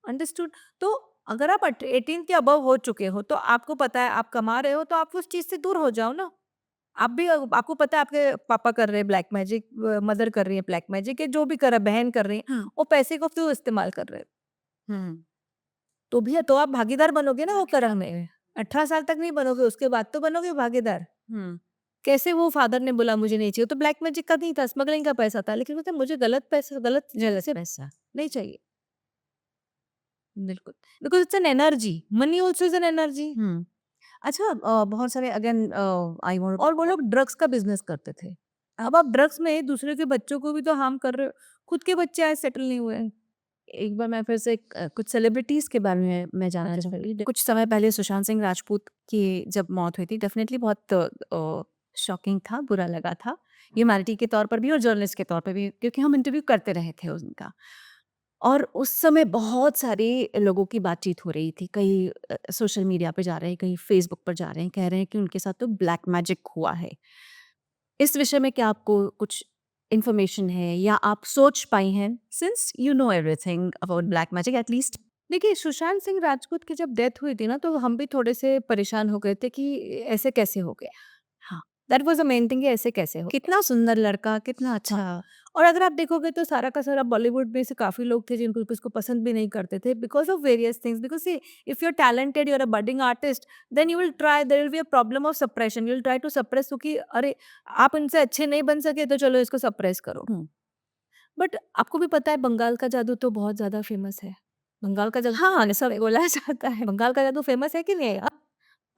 अंडरस्टूड? तो अगर आप 18 के अबव हो चुके हो, तो आपको पता है आप कमा रहे हो, तो आप उस चीज़ से दूर हो जाओ ना। आप भी आपको पता है आपके पापा कर रहे हैं ब्लैक मैजिक, मदर कर रही है ब्लैक मैजिक, या जो भी कर रहा है, बहन कर रही है, हुँ, वो पैसे को क्यों इस्तेमाल कर रहे हैं? हुँ, तो भी तो आप भागीदार बनोगे ना वो कर्म में। 18 साल तक नहीं बनोगे, उसके बाद तो बनोगे भागीदार। हुँ, कैसे वो फादर ने बोला मुझे नहीं चाहिए, तो ब्लैक मैजिक का नहीं था, स्मगलिंग का पैसा था, लेकिन बोलते मुझे गलत पैसा, गलत चीज़ गलत से पैसा। नहीं चाहिए। बिल्कुल, because it's an energy, money also is an energy. हुँ। अच्छा बहुत सारे अगेन आई वांट और वो लोग ड्रग्स का बिज़नेस करते थे। अब आप ड्रग्स में दूसरे के बच्चों को भी तो हार्म कर रहे हो, खुद के बच्चे आज सेटल नहीं हुए हैं। एक बार मैं फिर से कुछ सेलिब्रिटीज़ के बारे में मैं जानना अच्छा चाहूँगी। चलिए। कुछ समय पहले सुशांत सिंह राजपूत की जब मौत हुई थी, डेफ़िनेटली बहुत शॉकिंग था, बुरा लगा था। ह्यूमैनिटी के तौर पर भी और जर्नलिस्ट के तौर पे भी, क्योंकि हम इंटरव्यू करते रहे थे उनका। और उस समय बहुत सारे लोगों की बातचीत हो रही थी। कई सोशल मीडिया पे जा रहे हैं, कहीं फ़ेसबुक पर जा रहे हैं, कह रहे हैं कि उनके साथ तो ब्लैक मैजिक हुआ है। इस विषय में क्या आपको कुछ इन्फॉर्मेशन है या आप सोच पाई हैं since you know everything about black magic at least? देखिए, सुशांत सिंह राजपूत की जब डेथ हुई थी ना, तो हम भी थोड़े से परेशान हो गए थे कि ऐसे कैसे हो गया। हाँ, that was the main thing कि ऐसे कैसे हो गया। कितना सुंदर लड़का, कितना अच्छा। हाँ, और अगर आप देखोगे तो सारा का सारा बॉलीवुड में से काफ़ी लोग थे जिनको इसको पसंद भी नहीं करते थे because of various things. Because see, if you are talented, you are a budding artist, then you will try, there will be a problem of suppression, you will try to suppress, क्योंकि अरे, आप इनसे अच्छे नहीं बन सके तो चलो इसको सप्रेस करो। हुँ। बट आपको भी पता है बंगाल का जादू तो बहुत ज़्यादा फेमस है। बंगाल का जादू हाँ, ऐसा बोला जाता है। बंगाल का जादू फेमस है कि नहीं है?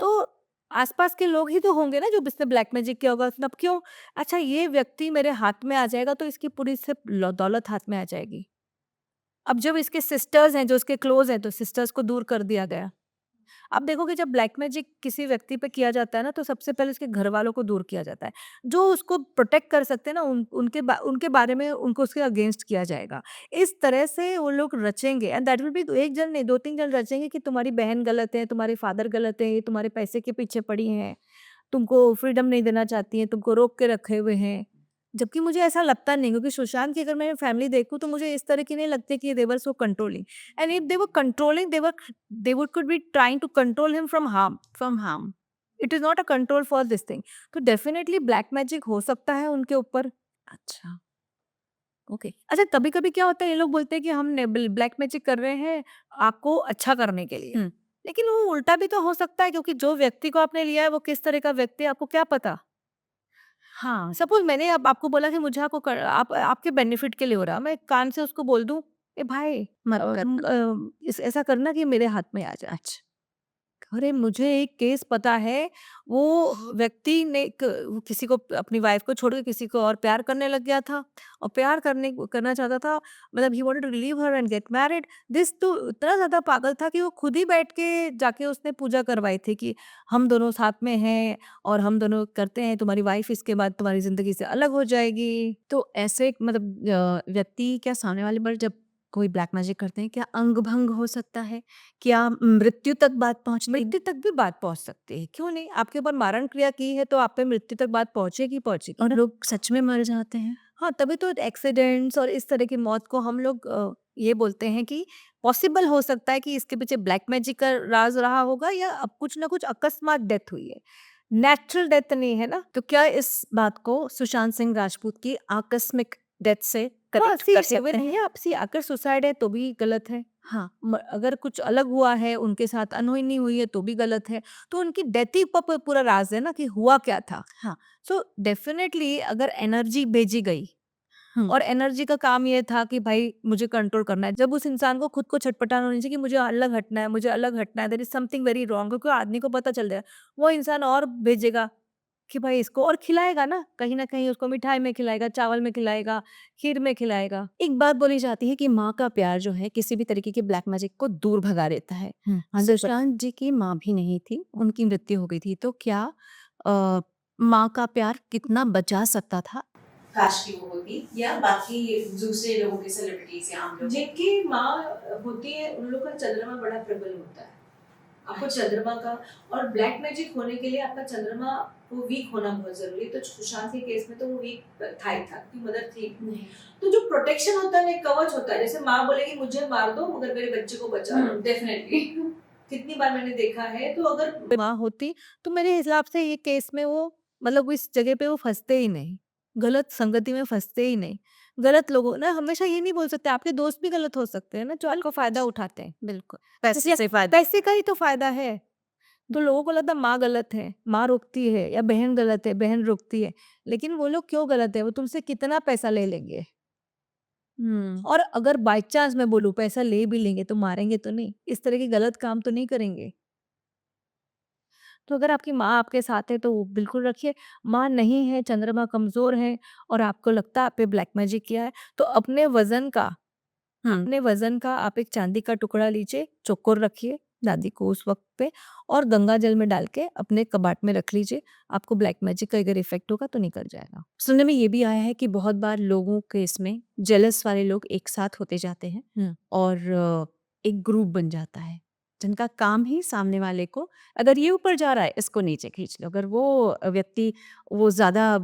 तो आसपास के लोग ही तो होंगे ना जो इसने ब्लैक मैजिक किया होगा। अब क्यों, अच्छा ये व्यक्ति मेरे हाथ में आ जाएगा तो इसकी पूरी से दौलत हाथ में आ जाएगी। अब जब इसके सिस्टर्स हैं जो इसके क्लोज हैं तो सिस्टर्स को दूर कर दिया गया। आप देखोगे जब ब्लैक मैजिक किसी व्यक्ति पे किया जाता है ना, तो सबसे पहले उसके घर वालों को दूर किया जाता है। जो उसको प्रोटेक्ट कर सकते हैं ना, उनके बारे में उनको उसके अगेंस्ट किया जाएगा। इस तरह से वो लोग रचेंगे, एंड दैट विल बी एक जन नहीं, 2-3 जन रचेंगे कि तुम्हारी बहन गलत है, तुम्हारे फादर गलत है, ये तुम्हारे पैसे के पीछे पड़ी हैं, तुमको फ्रीडम नहीं देना चाहती हैं, तुमको रोक के रखे हुए हैं। जबकि मुझे ऐसा लगता नहीं, क्योंकि सुशांत की अगर मैं फैमिली देखूँ तो मुझे इस तरह की नहीं लगती कि they were so controlling. And if they were controlling, they would could be trying to control him from harm. From harm. It is not a control for this thing. तो डेफिनेटली ब्लैक मैजिक हो सकता है उनके ऊपर। अच्छा, ओके। अच्छा, कभी कभी क्या होता है, ये लोग बोलते हैं कि हम ब्लैक मैजिक कर रहे हैं आपको अच्छा करने के लिए। हुँ। लेकिन वो उल्टा भी तो हो सकता है, क्योंकि जो व्यक्ति को आपने लिया है वो किस तरह का व्यक्ति है आपको क्या पता। हाँ, सपोज मैंने अब आपको बोला कि मुझे आपके बेनिफिट के लिए हो रहा, मैं कान से उसको बोल दूं, ए भाई, मत करना। ऐसा करना कि मेरे हाथ में आ जाए। अच्छा। अरे! मुझे एक केस पता है, वो व्यक्ति ने वो किसी को, अपनी वाइफ़ को छोड़ के किसी को और प्यार करने लग गया था, और प्यार करना चाहता था, मतलब he wanted to leave her and get married. This तो इतना ज़्यादा पागल था कि वो खुद ही बैठ के जाके उसने पूजा करवाई थी कि हम दोनों साथ में हैं और हम दोनों करते हैं, तुम्हारी वाइफ़ इसके बाद तुम्हारी ज़िंदगी से अलग हो जाएगी। तो ऐसे मतलब व्यक्ति क्या सामने वाले पर जब कोई ब्लैक मैजिक करते हैं, क्या अंग-भंग हो सकता है? क्या मृत्यु तक बात पहुँचती है? मृत्यु तक भी बात पहुँच सकती है, क्यों नहीं? आपके ऊपर मारण क्रिया की है तो आप पे मृत्यु तक बात पहुँचेगी, पहुँचेगी। और लोग सच में मर जाते हैं? हाँ, तभी तो एक्सीडेंट्स और इस तरह की मौत को हम लोग ये बोलते हैं कि पॉसिबल हो सकता है कि इसके पीछे ब्लैक मैजिक का राज रहा होगा, या अब कुछ ना कुछ अकस्मात डेथ हुई है। नेचुरल डेथ नहीं है ना। तो क्या इस बात को सुशांत सिंह राजपूत की आकस्मिक डेथ से हाँ, कनेक्ट सी कर वे सकते नहीं हैं? है, आप सी, अगर सुसाइड है तो भी गलत है। हाँ, अगर कुछ अलग हुआ है, उनके साथ अनहोनी हुई है तो भी गलत है। तो उनकी डेथ ही पूरा राज है ना कि हुआ क्या था। हाँ। सो डेफिनेटली अगर एनर्जी भेजी गई, हुँ, और एनर्जी का काम ये था कि भाई मुझे कंट्रोल करना है। जब उस इंसान को खुद को छटपटाना होनी चाहिए कि मुझे अलग हटना है, मुझे अलग हटना है, there is something very wrong, क्योंकि आदमी को पता चल जाए, वो इंसान और भेजेगा कि भाई इसको, और खिलाएगा ना, कहीं न कहीं उसको मिठाई में खिलाएगा, चावल में खिलाएगा, खीर में खिलाएगा। एक बात बोली जाती है कि माँ का प्यार जो है किसी भी तरीके की ब्लैक मैजिक को दूर भगा देता है। 100%। सुशांत जी की माँ भी नहीं थी, उनकी मृत्यु हो गई थी। तो क्या माँ का प्यार कितना बचा सकता था? काश की वो होती या बाकी दूसरे लोगों के सेलिब्रिटीज या आम लोग जिनकी माँ होती है उन लोग का चंद्रमा बड़ा प्रबल होता है। आपको चंद्रमा का और ब्लैक मैजिक होने के लिए आपका चंद्रमा वो वीक होना बहुत जरूरी है। तो सुशांत के केस में तो वो वीक था ही था कि मदर थी नहीं। तो जो प्रोटेक्शन होता है, एक कवच होता है, जैसे माँ बोलेगी मुझे मार दो मगर मेरे बच्चे को बचा लो, डेफिनेटली। कितनी बार मैंने देखा है। तो अगर माँ होती तो मेरे हिसाब से ये केस में वो, मतलब इस जगह पे वो फँसते ही नहीं, गलत संगति में फँसते ही नहीं। गलत लोगों ना, हमेशा ये नहीं बोल सकते, आपके दोस्त भी गलत हो सकते हैं ना जो आपका फ़ायदा उठाते हैं। बिल्कुल, जैसे पैसे से फ़ायदा। पैसे का ही तो फ़ायदा है। तो लोगों को लगता है माँ गलत है, माँ रोकती है, या बहन गलत है, बहन रोकती है। लेकिन वो लोग क्यों गलत है? वो तुमसे कितना पैसा ले लेंगे? हुँ। और अगर बाय चांस मैं बोलूँ पैसा ले भी लेंगे तो मारेंगे तो नहीं, इस तरह के गलत काम तो नहीं करेंगे। तो अगर आपकी माँ आपके साथ है तो वो बिल्कुल रखिए। माँ नहीं है, चंद्रमा कमज़ोर है और आपको लगता है आप पे ब्लैक मैजिक किया है, तो हुँ। अपने वज़न का आप एक चांदी का टुकड़ा लीजिए, चौकोर रखिए दादी को उस वक़्त पे, और गंगा जल में डाल के अपने कबाट में रख लीजिए। आपको ब्लैक मैजिक का अगर इफ़ेक्ट होगा तो निकल जाएगा। सुनने में ये भी आया है कि बहुत बार लोगों के इसमें जेलस वाले लोग एक साथ होते जाते हैं हुँ। और एक ग्रुप बन जाता है। जिनका काम ही सामने वाले को, अगर ये ऊपर जा रहा है इसको नीचे खींच लो, अगर वो व्यक्ति वो ज़्यादा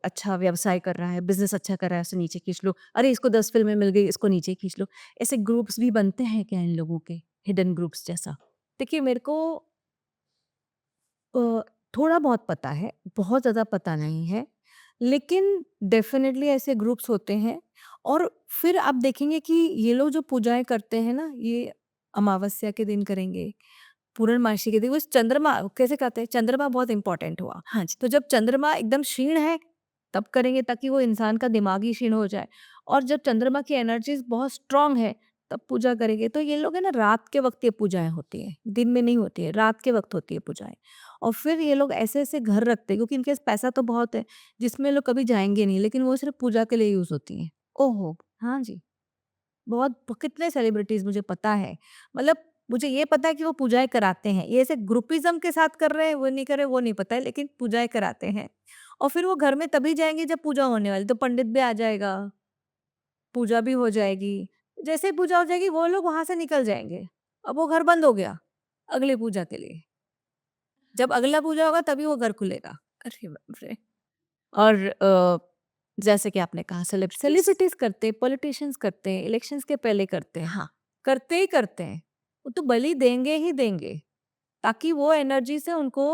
अच्छा व्यवसाय कर रहा है, बिजनेस अच्छा कर रहा है, उसे नीचे खींच लो, अरे इसको 10 फिल्में मिल गई इसको नीचे खींच लो। ऐसे ग्रुप्स भी बनते हैं क्या इन लोगों के, हिडन ग्रुप्स जैसा? देखिए मेरे को अ, थोड़ा बहुत पता है, बहुत ज़्यादा पता नहीं है, लेकिन डेफ़िनेटली ऐसे ग्रुप्स होते हैं। और फिर आप देखेंगे कि ये लोग जो पूजाएँ करते हैं ना, ये अमावस्या के दिन करेंगे, पूर्णमासी के दिन, वो चंद्रमा कैसे कहते हैं, चंद्रमा बहुत इम्पोर्टेंट हुआ। हाँ जी। तो जब चंद्रमा एकदम क्षीण है, तब करेंगे ताकि वो इंसान का दिमाग ही क्षीण हो जाए। और जब चंद्रमा की एनर्जीज़ बहुत स्ट्रॉन्ग है, तब पूजा करेंगे। तो ये लोग है ना, रात के वक़्त ये पूजाएँ होती हैं, दिन में नहीं होती है, रात के वक़्त होती है पूजाएँ। और फिर ये लोग ऐसे-ऐसे घर रखते हैं, क्योंकि इनके पास पैसा तो बहुत है, जिसमें लोग कभी जाएँगे नहीं, लेकिन वो सिर्फ़ पूजा के लिए यूज़ होती हैं। ओहो! हाँ जी, कितने सेलिब्रिटीज़ मुझे पता है। मतलब मुझे ये पता है कि वो पूजाएँ कराते हैं। ये ऐसे ग्रुपिज़्म के साथ कर रहे हैं, वो नहीं कर रहे, वो नहीं पता है, लेकिन पूजाएँ कराते हैं। और फिर वो घर में तभी जाएँगे जब पूजा होने वाली, तो पंडित भी आ जाएगा, पूजा भी हो जाएगी। जैसे ही पूजा हो जाएगी, वो लोग वहाँ से निकल जाएँगे। अब वो घर बंद हो गया, अगली पूजा के लिए। जब अगला पूजा होगा तभी वो घर खुलेगा। अरे बाप रे! और जैसे कि आपने कहा सेलिब्रिटीज़। सेलिब्रिटीज़ करते हैं, पॉलिटिशियंस करते हैं, इलेक्शंस के पहले करते हैं। हाँ। करते ही करते हैं। वो तो बलि देंगे ही देंगे, ताकि वो एनर्जी से उनको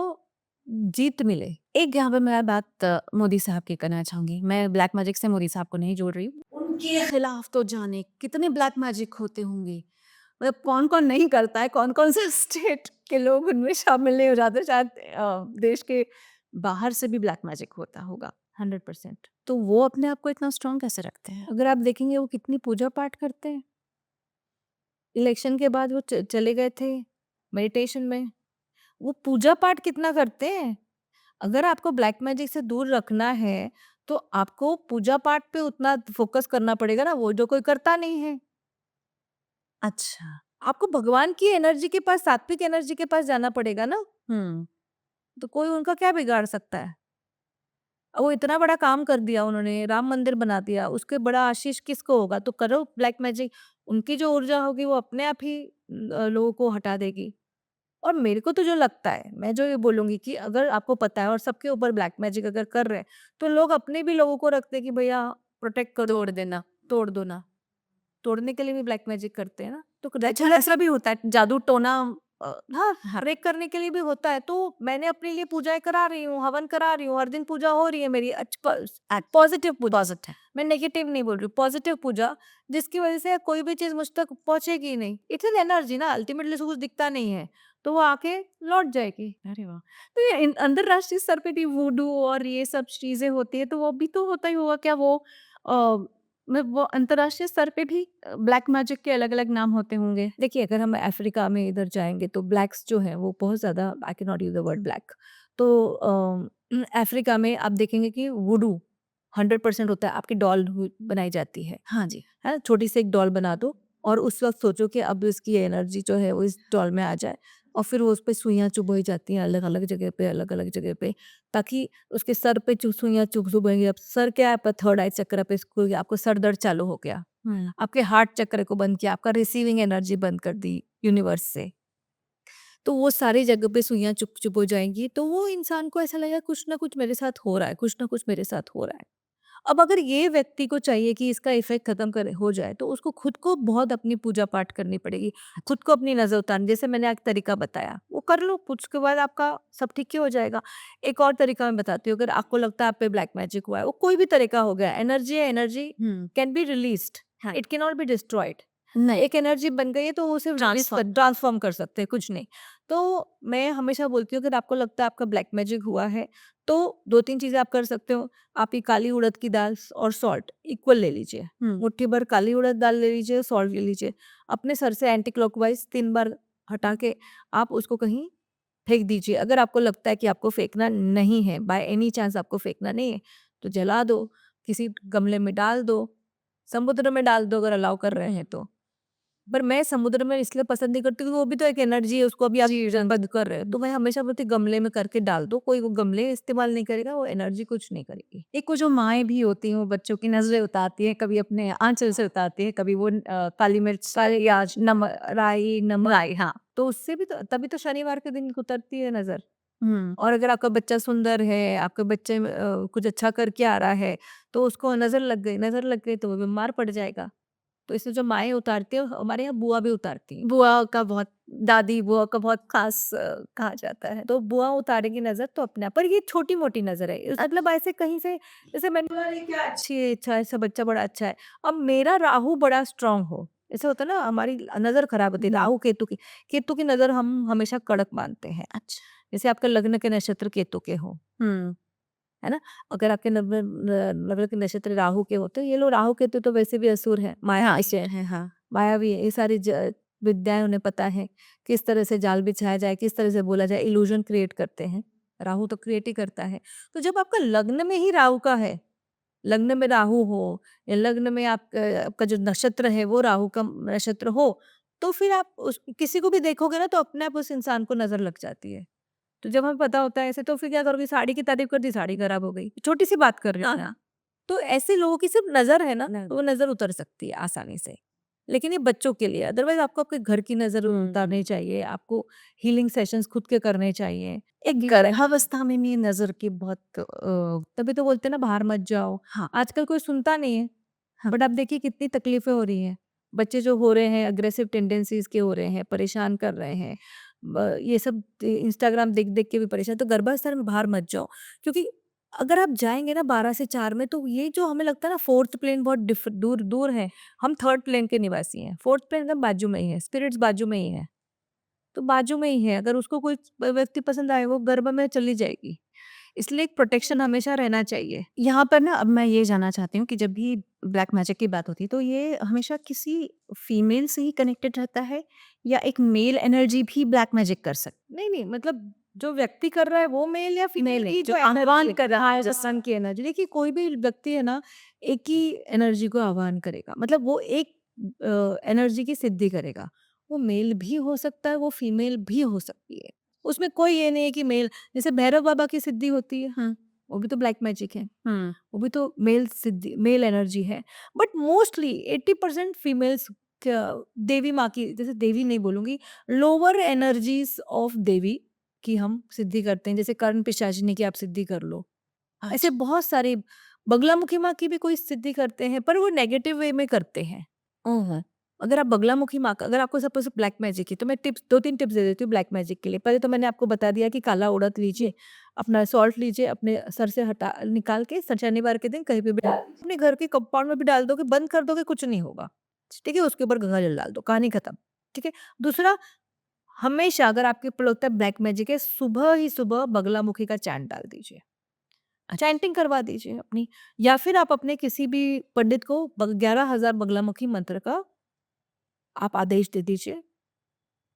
जीत मिले। एक यहाँ पे मैं बात मोदी साहब की करना चाहूँगी। मैं ब्लैक मैजिक से मोदी साहब को नहीं जोड़ रही हूँ। उनके खिलाफ तो जाने कितने ब्लैक मैजिक होते होंगे। मतलब कौन-कौन नहीं करता है, कौन-कौन से स्टेट के लोग उनमें शामिल नहीं हो जाते। शायद देश के बाहर से भी ब्लैक मैजिक होता होगा। 100%। तो वो अपने आप को इतना स्ट्रॉन्ग कैसे रखते हैं? अगर आप देखेंगे वो कितनी पूजा-पाठ करते हैं। इलेक्शन के बाद वो चले गए थे मेडिटेशन में। वो पूजा-पाठ कितना करते हैं। अगर आपको ब्लैक मैजिक से दूर रखना है, तो आपको पूजा-पाठ पे उतना फ़ोकस करना पड़ेगा ना, वो जो कोई करता नहीं है। अच्छा। आपको भगवान की एनर्जी के पास, सात्विक एनर्जी के पास जाना पड़ेगा ना, हुँ। तो कोई उनका क्या बिगाड़ सकता है? वो इतना बड़ा काम कर दिया उन्होंने, राम मंदिर बना दिया, उसके बड़ा आशीष किसको होगा? तो करो ब्लैक मैजिक, उनकी जो ऊर्जा होगी वो अपने आप ही लोगों को हटा देगी। और मेरे को तो जो लगता है, मैं जो ये बोलूँगी कि अगर आपको पता है और सबके ऊपर ब्लैक मैजिक अगर कर रहे हैं, तो लोग अपने भी लोगों को रखते हैं कि भैया प्रोटेक्ट करो, तोड़ देना। तोड़ दो ना। तोड़ने के लिए भी ब्लैक मैजिक करते हैं ना, तो अच्छा गलत ऐसा भी होता है जादू टोना हाँ, हाँ। ब्रेक करने के लिए भी होता है। तो मैंने अपने लिए पूजाएँ करा रही हूँ, हवन करा रही हूँ, हर दिन पूजा हो रही है मेरी पॉज़िटिव पूजा। पॉज़िटिव। मैं नेगेटिव नहीं बोल रही हूँ, पॉज़िटिव पूजा, जिसकी वज़ह से कोई भी चीज़ मुझ तक पहुँचेगी ही नहीं। इट्स एन एनर्जी ना, अल्टीमेटली उसको कुछ दिखता नहीं है, तो वो आके लौट जाएगी। अरे वाह! तो ये अंतर्राष्ट्रीय स्तर पे भी वुडू और ये सब चीज़ें होती हैं, तो वो भी तो होता ही होगा क्या वो अ, वो अंतर्राष्ट्रीय स्तर पे भी ब्लैक मैजिक के अलग-अलग नाम होते होंगे? देखिए, अगर हम अफ्रीका में इधर जाएँगे तो ब्लैक्स जो हैं वो बहुत ज़्यादा, I can not use the word black. तो अफ्रीका में आप देखेंगे कि वुडू 100% होता है, आपकी डॉल बनाई जाती हाँ जी। है? छोटी सी एक डॉल बना दो और उस वक़्त सोचो कि अब इसकी एनर्जी जो है वो इस डॉल में आ जाए, और फिर वो उस पे सुइयाँ चुभोई जाती हैं अलग-अलग जगह पे, अलग-अलग जगह पे, ताकि उसके सर पे सुइयाँ चुभोएँगी। अब सर क्या है, आपका थर्ड आई चक्र पे इसको, आपको सर दर्द चालू हो गया। हुँ। आपके हार्ट चक्र को बंद किया, आपका रिसीविंग एनर्जी बंद कर दी यूनिवर्स से। तो वो सारी जगह पे सुइयाँ चुप-चुप हो जाएँगी, तो वो इंसान को ऐसा लगेगा कुछ ना कुछ मेरे साथ हो रहा है, कुछ ना कुछ मेरे साथ हो रहा है। अब अगर ये व्यक्ति को चाहिए कि इसका इफ़ेक्ट खत्म करे हो जाए, तो उसको खुद को बहुत अपनी पूजा-पाठ करनी पड़ेगी। खुद को अपनी नज़र उतारनी, जैसे मैंने एक तरीका बताया, वो कर लो, उसके बाद आपका सब ठीक ही हो जाएगा। एक और तरीका मैं बताती हूँ, अगर आपको लगता है आप पे ब्लैक मैजिक हुआ है, वो कोई भी तरीका हो गया, एनर्जी है, एनर्जी हुँ। कैन बी रिलीज़्ड, हाँ। It can not be destroyed. नहीं। एक एनर्जी बन गई है तो वो सिर्फ ट्रांसफॉर्म कर सकते हैं, कुछ नहीं। तो मैं हमेशा बोलती हूँ, अगर आपको लगता है आपका ब्लैक मैजिक हुआ है, तो 2-3 चीज़ें आप कर सकते हो। आप ये काली उड़द की दाल और सॉल्ट इक्वल ले लीजिए। हुँ। मुट्ठी भर काली उड़द दाल ले लीजिए, सॉल्ट ले लीजिए। अपने सर से एंटी क्लॉकवाइज़ 3 बार हटा के आप उसको कहीं फेंक दीजिए। अगर आपको लगता है कि आपको फेंकना नहीं है, बाय एनी चांस आपको फेंकना नहीं है, तो जला दो, किसी गमले में डाल दो, समुद्र में डाल दो अगर अलाउ कर रहे हैं तो। पर मैं समुद्र में इसलिए पसंद नहीं करती क्योंकि वो भी तो एक एनर्जी है, उसको अभी आप जी, बंद कर रहे हो। तो मैं हमेशा बोलती हूँ गमले में करके डाल दो, कोई वो गमले इस्तेमाल नहीं करेगा, वो एनर्जी कुछ नहीं करेगी। एक वो जो माएँ भी होती हैं, वो बच्चों की नज़रें उतारती हैं, कभी अपने आँचल से उतारती हैं, कभी वो काली मिर्च काली या नम राई, नमक राई हाँ। तो उससे भी तो तभी तो शनिवार के दिन उतरती है नज़र। हुँ। और अगर आपका बच्चा सुंदर है, आपके बच्चे कुछ अच्छा करके आ रहा है, तो उसको नज़र लग गई तो वो बीमार पड़ जाएगा। तो इसलिए जो माएँ उतारती हैं, हमारे यहाँ बुआ भी उतारती हैं। बुआ का बहुत दादी बुआ का बहुत ख़ास कहा जाता है। तो बुआ उतारेगी नज़र तो अपने आप पर ये छोटी-मोटी नज़र है। मतलब ऐसे कहीं से जैसे मैंने बोला ये क्या अच्छी है, अच्छा ऐसा बच्चा बड़ा अच्छा है। अब मेरा राहु बड़ा स्ट्रॉन्ग हो, ऐसा होता है ना हमारी नज़र खराब होती है हुँ। राहु केतु की नज़र हम हमेशा कड़क मानते हैं। अच्छा। जैसे आपका लग्न के नक्षत्र केतु के हों, हुँ। है ना? अगर आपके लग्न के नक्षत्र राहु के होते हैं, ये लोग राहु केतु तो वैसे भी असुर हैं, हाँ, मायावी इसमें है, हाँ। मायावी है। ये सारी विद्याएं उन्हें पता है, किस तरह से जाल बिछाया जाए, किस तरह से बोला जाए, इल्यूजन क्रिएट करते हैं। राहु तो क्रिएट ही करता है। तो जब आपका लग्न में ही राहु का है, लग्न में राहु हो या लग्न में आपका जो नक्षत्र है वो राहु का नक्षत्र हो, तो फिर आप उस किसी को भी देखोगे ना तो अपने आप उस इंसान को नजर लग जाती है। तो जब हमें पता होता है ऐसे तो फिर क्या करोगे, साड़ी की तारीफ कर दी, साड़ी खराब हो गई, छोटी सी बात कर रही हूँ ना। तो ऐसे लोगों की सिर्फ नज़र है ना, तो वो नज़र उतर सकती है आसानी से। लेकिन ये बच्चों के लिए, अदरवाइज़ आपको आपके घर की नज़र उतारनी चाहिए, आपको हीलिंग सेशंस खुद के करने चाहिए। एक गर्भावस्था में भी नज़र की बहुत तभी तो बोलते हैं ना बाहर मत जाओ। हाँ, आजकल कोई सुनता नहीं है, हाँ। बट आप देखिए कितनी तकलीफ़ें हो रही हैं। बच्चे जो हो रहे हैं अग्रेसिव टेंडेंसीज़ के हो रहे हैं, परेशान कर रहे हैं। ये सब इंस्टाग्राम देख-देख के भी परेशान, तो गर्भावस्था में बाहर मत जाओ। क्योंकि अगर आप जाएँगे ना 12 से 4 में तो ये जो हमें लगता है ना 4th प्लेन बहुत दूर दूर है, हम 3rd प्लेन के निवासी हैं। 4th प्लेन एकदम बाजू में ही है, स्पिरिट्स बाजू में ही है। तो बाजू में ही है, अगर उसको कोई व्यक्ति पसंद आए वो गर्भ में चली जाएगी। इसलिए एक प्रोटेक्शन हमेशा रहना चाहिए। यहाँ पर ना अब मैं ये जानना चाहती हूँ कि जब भी ब्लैक मैजिक की बात होती है तो ये हमेशा किसी फीमेल से ही कनेक्टेड रहता है या एक मेल एनर्जी भी ब्लैक मैजिक कर सकती नहीं, मतलब जो व्यक्ति कर रहा है वो मेल या फीमेल मेल है, की जो जो आह्वान एनर्जी कर रहा है हाँ, सन की एनर्जी देखिए कोई भी व्यक्ति है ना एक ही एनर्जी को आह्वान करेगा, मतलब वो एक एनर्जी की सिद्धि करेगा। वो मेल भी हो सकता है, वो फीमेल भी हो सकती है। उसमें कोई ये नहीं है कि मेल, जैसे भैरव बाबा की सिद्धि होती है, हुँ, वो भी तो ब्लैक मैजिक है। हुँ, वो भी तो मेल एनर्जी है, बट मोस्टली 80% फीमेल्स देवी माँ की, जैसे देवी नहीं बोलूंगी, लोअर एनर्जीज ऑफ देवी की हम सिद्धि करते हैं। जैसे कर्ण पिशाचिनी की आप सिद्धि कर लो, ऐसे अच्छा। बहुत सारे, बगलामुखी माँ की भी कोई सिद्धि करते हैं पर वो नेगेटिव वे में करते हैं। ओह! अगर आप बगलामुखी माँ का, अगर आपको सपोज ब्लैक मैजिक है तो मैं टिप्स 2-3 टिप्स दे देती हूँ ब्लैक मैजिक के लिए। पहले तो मैंने आपको बता दिया कि काला उड़द लीजिए, अपना सॉल्ट लीजिए, अपने सर से हटा निकाल के शनिवार के दिन कहीं पे भी डाल दीजिए। अपने घर के कंपाउंड में भी डाल दोगे, बंद कर दोगे, कुछ नहीं होगा। ठीक है? उसके ऊपर गंगा जल डाल दो, कहानी खत्म। ठीक है? दूसरा, हमेशा अगर आपके ऊपर लगता है ब्लैक मैजिक है, सुबह ही सुबह बगलामुखी का चैंट डाल दीजिए। अच्छा। चैंटिंग करवा दीजिए अपनी, या फिर आप अपने किसी भी पंडित को 11,000 बगलामुखी मंत्र का आप आदेश दे दीजिए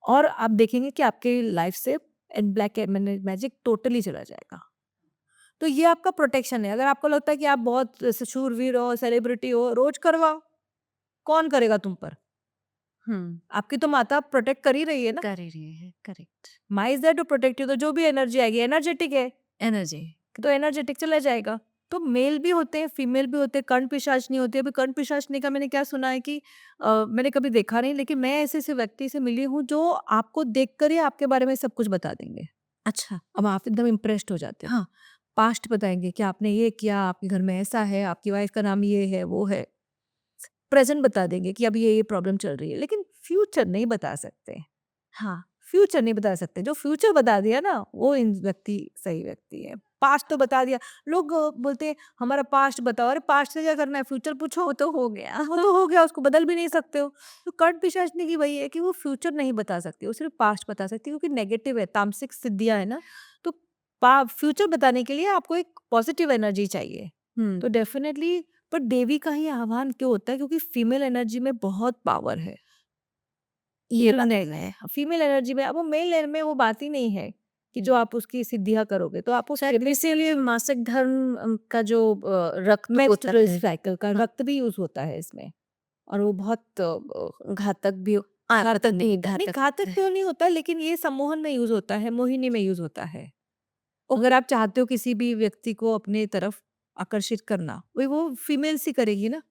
और आप देखेंगे कि आपके लाइफ से एंड ब्लैक मैजिक टोटली चला जाएगा। तो ये आपका प्रोटेक्शन है। अगर आपको लगता है कि आप बहुत शूरवीर हो, सेलिब्रिटी हो, रोज करवाओ। कौन करेगा तुम पर? हुँ, आपकी तो माता प्रोटेक्ट कर ही रही है ना। कर ही रही है, करेक्ट। माँ is there to protect you. तो जो भी एनर्जी आएगी, एनर्जेटिक है एनर्जी। तो एनर्जेटिक चला जाएगा। तो मेल भी होते हैं, फीमेल भी होते हैं, कर्ण पिशाचनी होती है। अभी कर्ण पिशाचनी का मैंने क्या सुना है कि मैंने कभी देखा नहीं, लेकिन मैं ऐसे व्यक्ति से मिली हूँ जो आपको देखकर ही आपके बारे में सब कुछ बता देंगे। अच्छा, अब आप एकदम इम्प्रेस्ड हो जाते हो। हाँ, पास्ट बताएँगे कि आपने ये किया, आपके घर में ऐसा है, आपकी वाइफ का नाम ये है, वो है। प्रेज़ेंट बता देंगे कि अभी ये प्रॉब्लम चल रही है, लेकिन फ्यूचर नहीं बता सकते। हाँ, फ्यूचर नहीं बता सकते। जो फ्यूचर बता दिया ना, वो व्यक्ति सही व्यक्ति है। पास्ट तो बता दिया। लोग बोलते हैं हमारा पास्ट बताओ। अरे पास्ट से क्या करना है, फ्यूचर पूछो। वो तो हो गया। वो तो हो गया, उसको बदल भी नहीं सकते हो। तो कर्ण पिशाचनी की वही है कि वो फ्यूचर नहीं बता सकती, वो सिर्फ पास्ट बता सकती है, क्योंकि नेगेटिव है, तामसिक सिद्धियाँ है ना। तो फ्यूचर बताने के लिए आपको एक पॉजिटिव एनर्जी चाहिए। हुँ, तो डेफिनेटली, पर देवी का ही आह्वान क्यों होता है? क्योंकि फीमेल एनर्जी में बहुत पावर है। ये तो है। फीमेल एनर्जी में, अब वो मेल में वो बात ही नहीं है कि जो आप उसकी सिद्धियाँ करोगे तो आपको शायद इसीलिए मासिक धर्म का जो रक्त होता मेंस्ट्रुअल है, साइकिल का हाँ, रक्त भी यूज होता है इसमें, और वो बहुत घातक भी घातक नहीं, नहीं घातक घातक है। क्यों नहीं होता, लेकिन ये सम्मोहन में यूज होता है, मोहिनी में यूज होता है। अगर आप चाहते हो किसी भी व्यक्ति को अपने तरफ आकर्षित करना, वो फीमेल सी करेगी ना,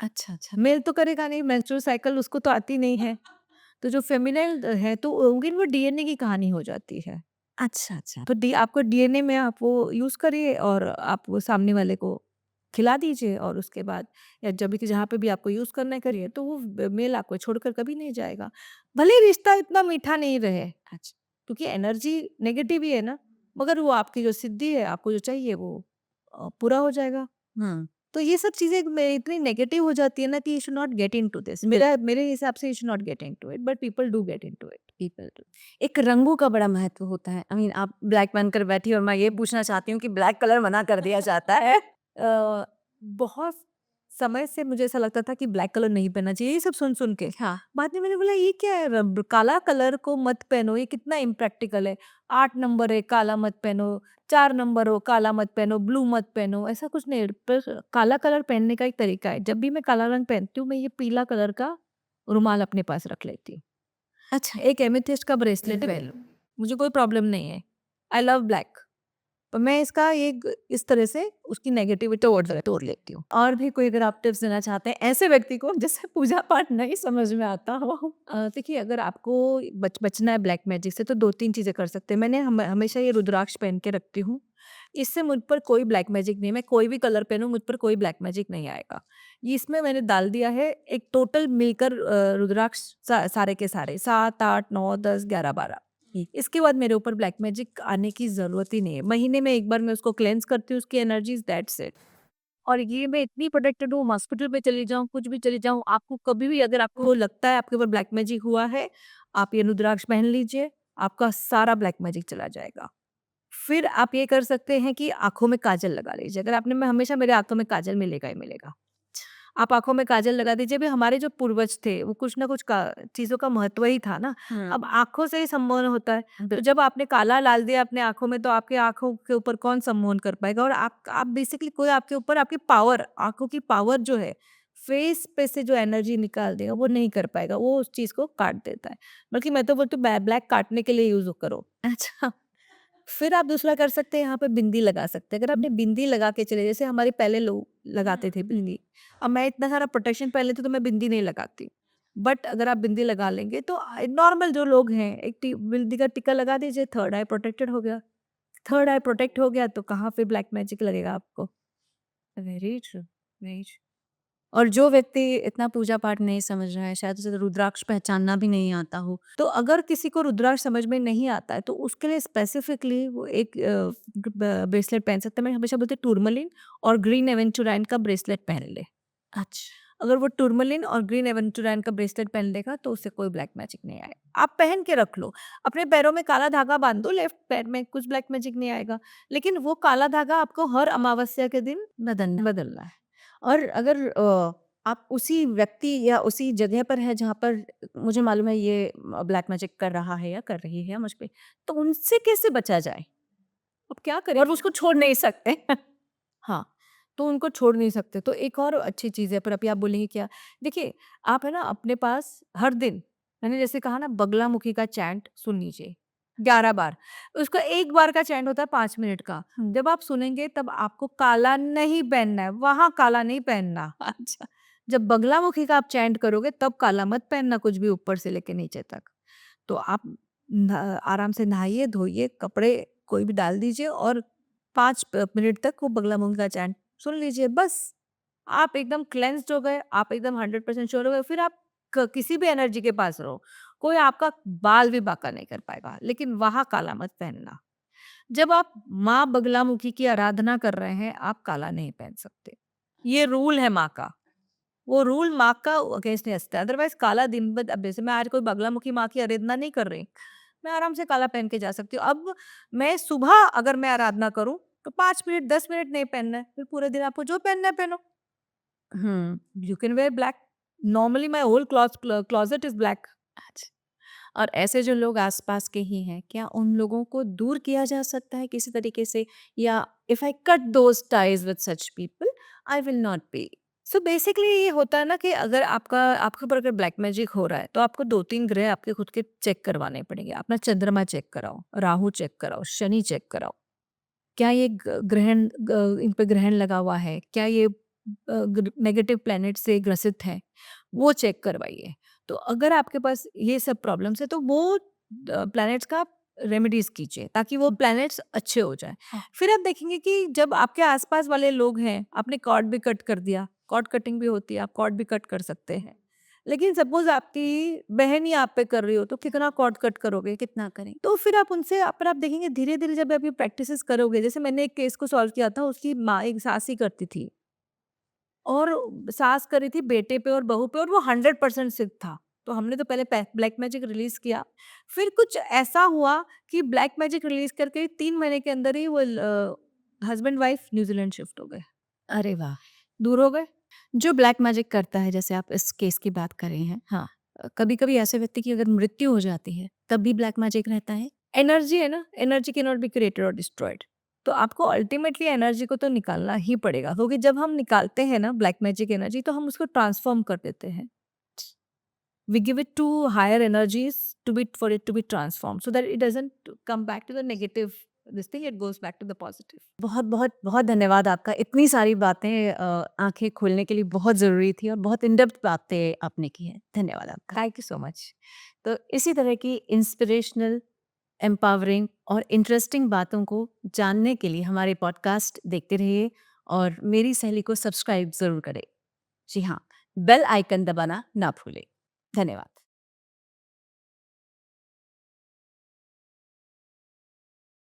अच्छा, अच्छा। मेल तो करेगा नहीं, मेंस्ट्रुअल साइकिल उसको तो आती नहीं है। तो जो फेमिनाइल है तो उनकी वो डीएनए की कहानी हो जाती है। अच्छा, अच्छा। तो डी आपको डीएनए में आप वो यूज़ करिए और आप वो सामने वाले को खिला दीजिए और उसके बाद या जब भी जहाँ पे भी आपको यूज़ करना है करिए, तो वो मेल आपको छोड़कर कभी नहीं जाएगा। भले ही रिश्ता इतना मीठा नहीं रहे, अच्छा। क्योंकि एनर्जी नेगेटिव ही है ना, मगर वो आपकी जो सिद्धि है, आपको जो चाहिए वो पूरा हो जाएगा। हुँ। तो ये सब चीज़ें में इतनी नेगेटिव हो जाती है ना कि you should not get into this. मेरे हिसाब से you should not get into it, but people do get into it. People do. एक रंगों का बड़ा महत्व होता है। आई मीन आप ब्लैक पहनकर बैठी और मैं ये पूछना चाहती हूँ कि ब्लैक कलर मना कर दिया जाता है। बहुत समय से मुझे ऐसा लगता था कि ब्लैक कलर नहीं पहनना चाहिए, ये सब सुन-सुन के। हाँ। बाद में मैंने बोला ये क्या है, काला कलर को मत पहनो, ये कितना इम्प्रैक्टिकल है। 8 नंबर है, काला मत पहनो, 4 नंबर हो, काला मत पहनो, ब्लू मत पहनो, ऐसा कुछ नहीं है। पर काला कलर पहनने का एक तरीका है। जब भी मैं काला रंग पहनती हूँ, मैं ये पीला कलर का रुमाल अपने पास रख लेती हूँ। अच्छा। एक एमेथिस्ट का ब्रेसलेट पहन लो, मुझे कोई प्रॉब्लम नहीं है। I love black. पर मैं इसका एक इस तरह से उसकी नेगेटिविटी तोड़ लेती हूँ। और भी कोई अगर आप टिप्स देना चाहते हैं ऐसे व्यक्ति को जिसे पूजा पाठ नहीं समझ में आता हो? देखिए, अगर आपको बचना है ब्लैक मैजिक से तो 2-3 चीज़ें कर सकते हैं। मैंने हमेशा ये रुद्राक्ष पहन के रखती हूँ। इससे मुझ पर कोई ब्लैक मैजिक नहीं, मैं कोई भी कलर पहनूँ मुझ पर कोई ब्लैक मैजिक नहीं आएगा। ये इसमें मैंने डाल दिया है एक टोटल मिलकर रुद्राक्ष सारे के सारे 7, 8, 9, 10, 11, 12। ठीक। इसके बाद मेरे ऊपर ब्लैक मैजिक आने की ज़रूरत ही नहीं है। महीने में 1 बार मैं उसको क्लेंज़ करती हूँ, उसकी एनर्जीज़ दैट्स इट। और ये मैं इतनी प्रोटेक्टेड हूँ, हॉस्पिटल में चली जाऊँ, कुछ भी चली जाऊँ, आपको कभी भी अगर आपको लगता है आपके ऊपर ब्लैक मैजिक हुआ है, आप ये रुद्राक्ष पहन लीजिए, आपका सारा ब्लैक मैजिक चला जाएगा। फिर आप ये कर सकते हैं कि आँखों में काजल लगा लीजिए। अगर आपने मैं हमेशा मेरे आँखों में काजल मिलेगा ही मिलेगा। आप आँखों में काजल लगा दीजिए। भई हमारे जो पूर्वज थे, वो कुछ ना कुछ का चीज़ों का महत्व ही था ना। हुँ। अब आँखों से ही सम्मोहन होता है। तो बिल जब आपने काला डाल दिया अपने आँखों में, तो आपकी आँखों के ऊपर कौन सम्मोहन कर पाएगा? और आप बेसिकली कोई आपके ऊपर आपकी पावर, आँखों की पावर जो है, फेस पे से जो एनर्जी निकाल देगा, वो नहीं कर पाएगा। वो उस चीज़ को काट देता है। बल्कि मैं तो बोलती हूँ ब्लैक काटने के लिए यूज़ करो। अच्छा। फिर आप दूसरा कर सकते हैं, यहाँ पे बिंदी लगा सकते हैं। अगर आपने बिंदी लगा के चले, जैसे हमारे पहले लोग लगाते थे बिंदी। अब मैं इतना सारा प्रोटेक्शन पहन लेती हूँ तो मैं बिंदी नहीं लगाती। बट अगर आप बिंदी लगा लेंगे तो नॉर्मल जो लोग हैं, एक बिंदी का टिक्का लगा दीजिए, थर्ड आई प्रोटेक्टेड हो गया। थर्ड आई प्रोटेक्ट हो गया तो कहाँ फिर ब्लैक मैजिक लगेगा आपको। Very true, very true. और जो व्यक्ति इतना पूजा पाठ नहीं समझ रहा है, शायद उसे रुद्राक्ष पहचानना भी नहीं आता हो। तो अगर किसी को रुद्राक्ष समझ में नहीं आता है तो उसके लिए स्पेसिफिकली वो एक ब्रेसलेट पहन सकता है। मैं हमेशा बोलती हूँ टूरमलिन और ग्रीन एवेंचुराइन का ब्रेसलेट पहन ले। अच्छा। अगर वो टूरमलिन और ग्रीन एवेंचुराइन का ब्रेसलेट पहन लेगा तो उससे कोई ब्लैक मैजिक नहीं आएगा। आप पहन के रख लो, अपने पैरों में काला धागा बांध दो लेफ्ट पैर में, कुछ ब्लैक मैजिक नहीं आएगा। लेकिन वो काला धागा आपको हर अमावस्या के दिन बदलना। बदलना है। और अगर आप उसी व्यक्ति या उसी जगह पर है जहाँ पर मुझे मालूम है ये ब्लैक मैजिक कर रहा है या कर रही है मुझ पे, तो उनसे कैसे बचा जाए? अब क्या करें? और उसको छोड़ नहीं सकते। हाँ, तो उनको छोड़ नहीं सकते। तो एक और अच्छी चीज़ है, पर अभी आप बोलेंगे क्या? देखिए, आप है ना अपने पास हर दिन, मैंने जैसे कहा ना, बगलामुखी का चैंट सुन लीजिए 11 बार। उसका 1 बार का चैंट होता है 5 मिनट का। हुँ। जब आप सुनेंगे तब आपको काला नहीं पहनना है, वहाँ काला नहीं पहनना। अच्छा। जब बगलामुखी का आप चैंट करोगे तब काला मत पहनना, कुछ भी ऊपर से लेके नीचे तक। तो आप आराम से नहाइए, धोइए, कपड़े कोई भी डाल दीजिए और 5 मिनट तक वो बगलामुखी का चैंट सुन लीजिए, बस। आप एकदम क्लेंस्ड हो गए, आप एकदम 100% श्योर हो गए, फिर आप किसी भी एनर्जी के पास रहो, कोई आपका बाल भी बांका नहीं कर पाएगा, लेकिन वहां काला मत पहनना। जब आप माँ बगलामुखी की आराधना कर रहे हैं, आप काला नहीं पहन सकते। ये रूल है माँ का। वो रूल माँ का अगेंस्ट नहीं हँसता है। अदरवाइज़ काला दिन ब अब जैसे मैं आज कोई बगलामुखी माँ की आराधना नहीं कर रही, मैं आराम से काला पहन के जा सकती हूँ। अब मैं सुबह अगर मैं आराधना करूँ, तो 5 मिनट, 10 मिनट नहीं पहनना है, फिर पूरे दिन आपको जो पहनना है पहनो। हुँ। You can wear black. Normally my whole closet is black. अच्छा। और ऐसे जो लोग आस-पास के ही हैं, क्या उन लोगों को दूर किया जा सकता है किसी तरीके से? या if I cut those ties with such people, I will not be. So basically ये होता है ना कि अगर आपके ऊपर अगर ब्लैक मैजिक हो रहा है, तो आपको 2-3 ग्रह आपके खुद के चेक करवाने पड़ेंगे। अपना चंद्रमा चेक कराओ, राहु चेक कराओ, शनि चेक कराओ। क्या ये इन पे ग्रहण लगा हुआ है? क्या ये नेगेटिव प्लैनेट से ग्रसित है? वो चेक करवाइए। तो अगर आपके पास ये सब प्रॉब्लम्स है तो वो प्लैनेट्स का रेमेडीज कीजिए ताकि वो प्लैनेट्स अच्छे हो जाए। हाँ। फिर आप देखेंगे कि जब आपके आसपास वाले लोग हैं, आपने कॉर्ड भी कट कर दिया, कॉर्ड कटिंग भी होती है, आप कॉर्ड भी कट कर सकते हैं। लेकिन सपोज आपकी बहन ही आप पे कर रही हो तो कितना कॉर्ड कट करोगे? कितना करें? तो फिर आप उनसे पर आप देखेंगे धीरे-धीरे जब आप ये प्रैक्टिसेस करोगे, जैसे मैंने एक केस को सॉल्व किया था, उसकी माँ एक सास ही करती थी और सास कर रही थी बेटे पे और बहू पे और वो 100% सिद्ध था। तो हमने तो पहले ब्लैक मैजिक रिलीज़ किया, फिर कुछ ऐसा हुआ कि ब्लैक मैजिक रिलीज़ करके 3 महीने के अंदर ही वो हस्बैंड वाइफ न्यूज़ीलैंड शिफ्ट हो गए, अरे वाह! दूर हो गए। जो ब्लैक मैजिक करता है, जैसे आप इस केस की बात कर रहे हैं, हाँ, कभी-कभी ऐसे व्यक्ति की अगर मृत्यु हो जाती है, तब भी ब्लैक मैजिक रहता है? एनर्जी है ना, energy can not be created और डिस्ट्रॉयड। तो आपको अल्टीमेटली एनर्जी को तो निकालना ही पड़ेगा, क्योंकि जब हम निकालते हैं ना ब्लैक मैजिक एनर्जी तो हम उसको ट्रांसफ़ॉर्म कर देते हैं। We give it to higher energies to be for it to be transformed so that it doesn't come back to the negative this thing, it goes back to the positive. बहुत धन्यवाद आपका। इतनी सारी बातें आँखें खोलने के लिए बहुत ज़रूरी थी और बहुत इन डेप्थ बातें आपने की हैं। धन्यवाद आपका। Thank you so much. तो इसी तरह की इंस्पिरेशनल, एम्पावरिंग और इंटरेस्टिंग बातों को जानने के लिए हमारे पॉडकास्ट देखते रहिए और मेरी सहेली को सब्सक्राइब ज़रूर करें। जी हाँ, बेल आइकन दबाना ना भूलें। धन्यवाद।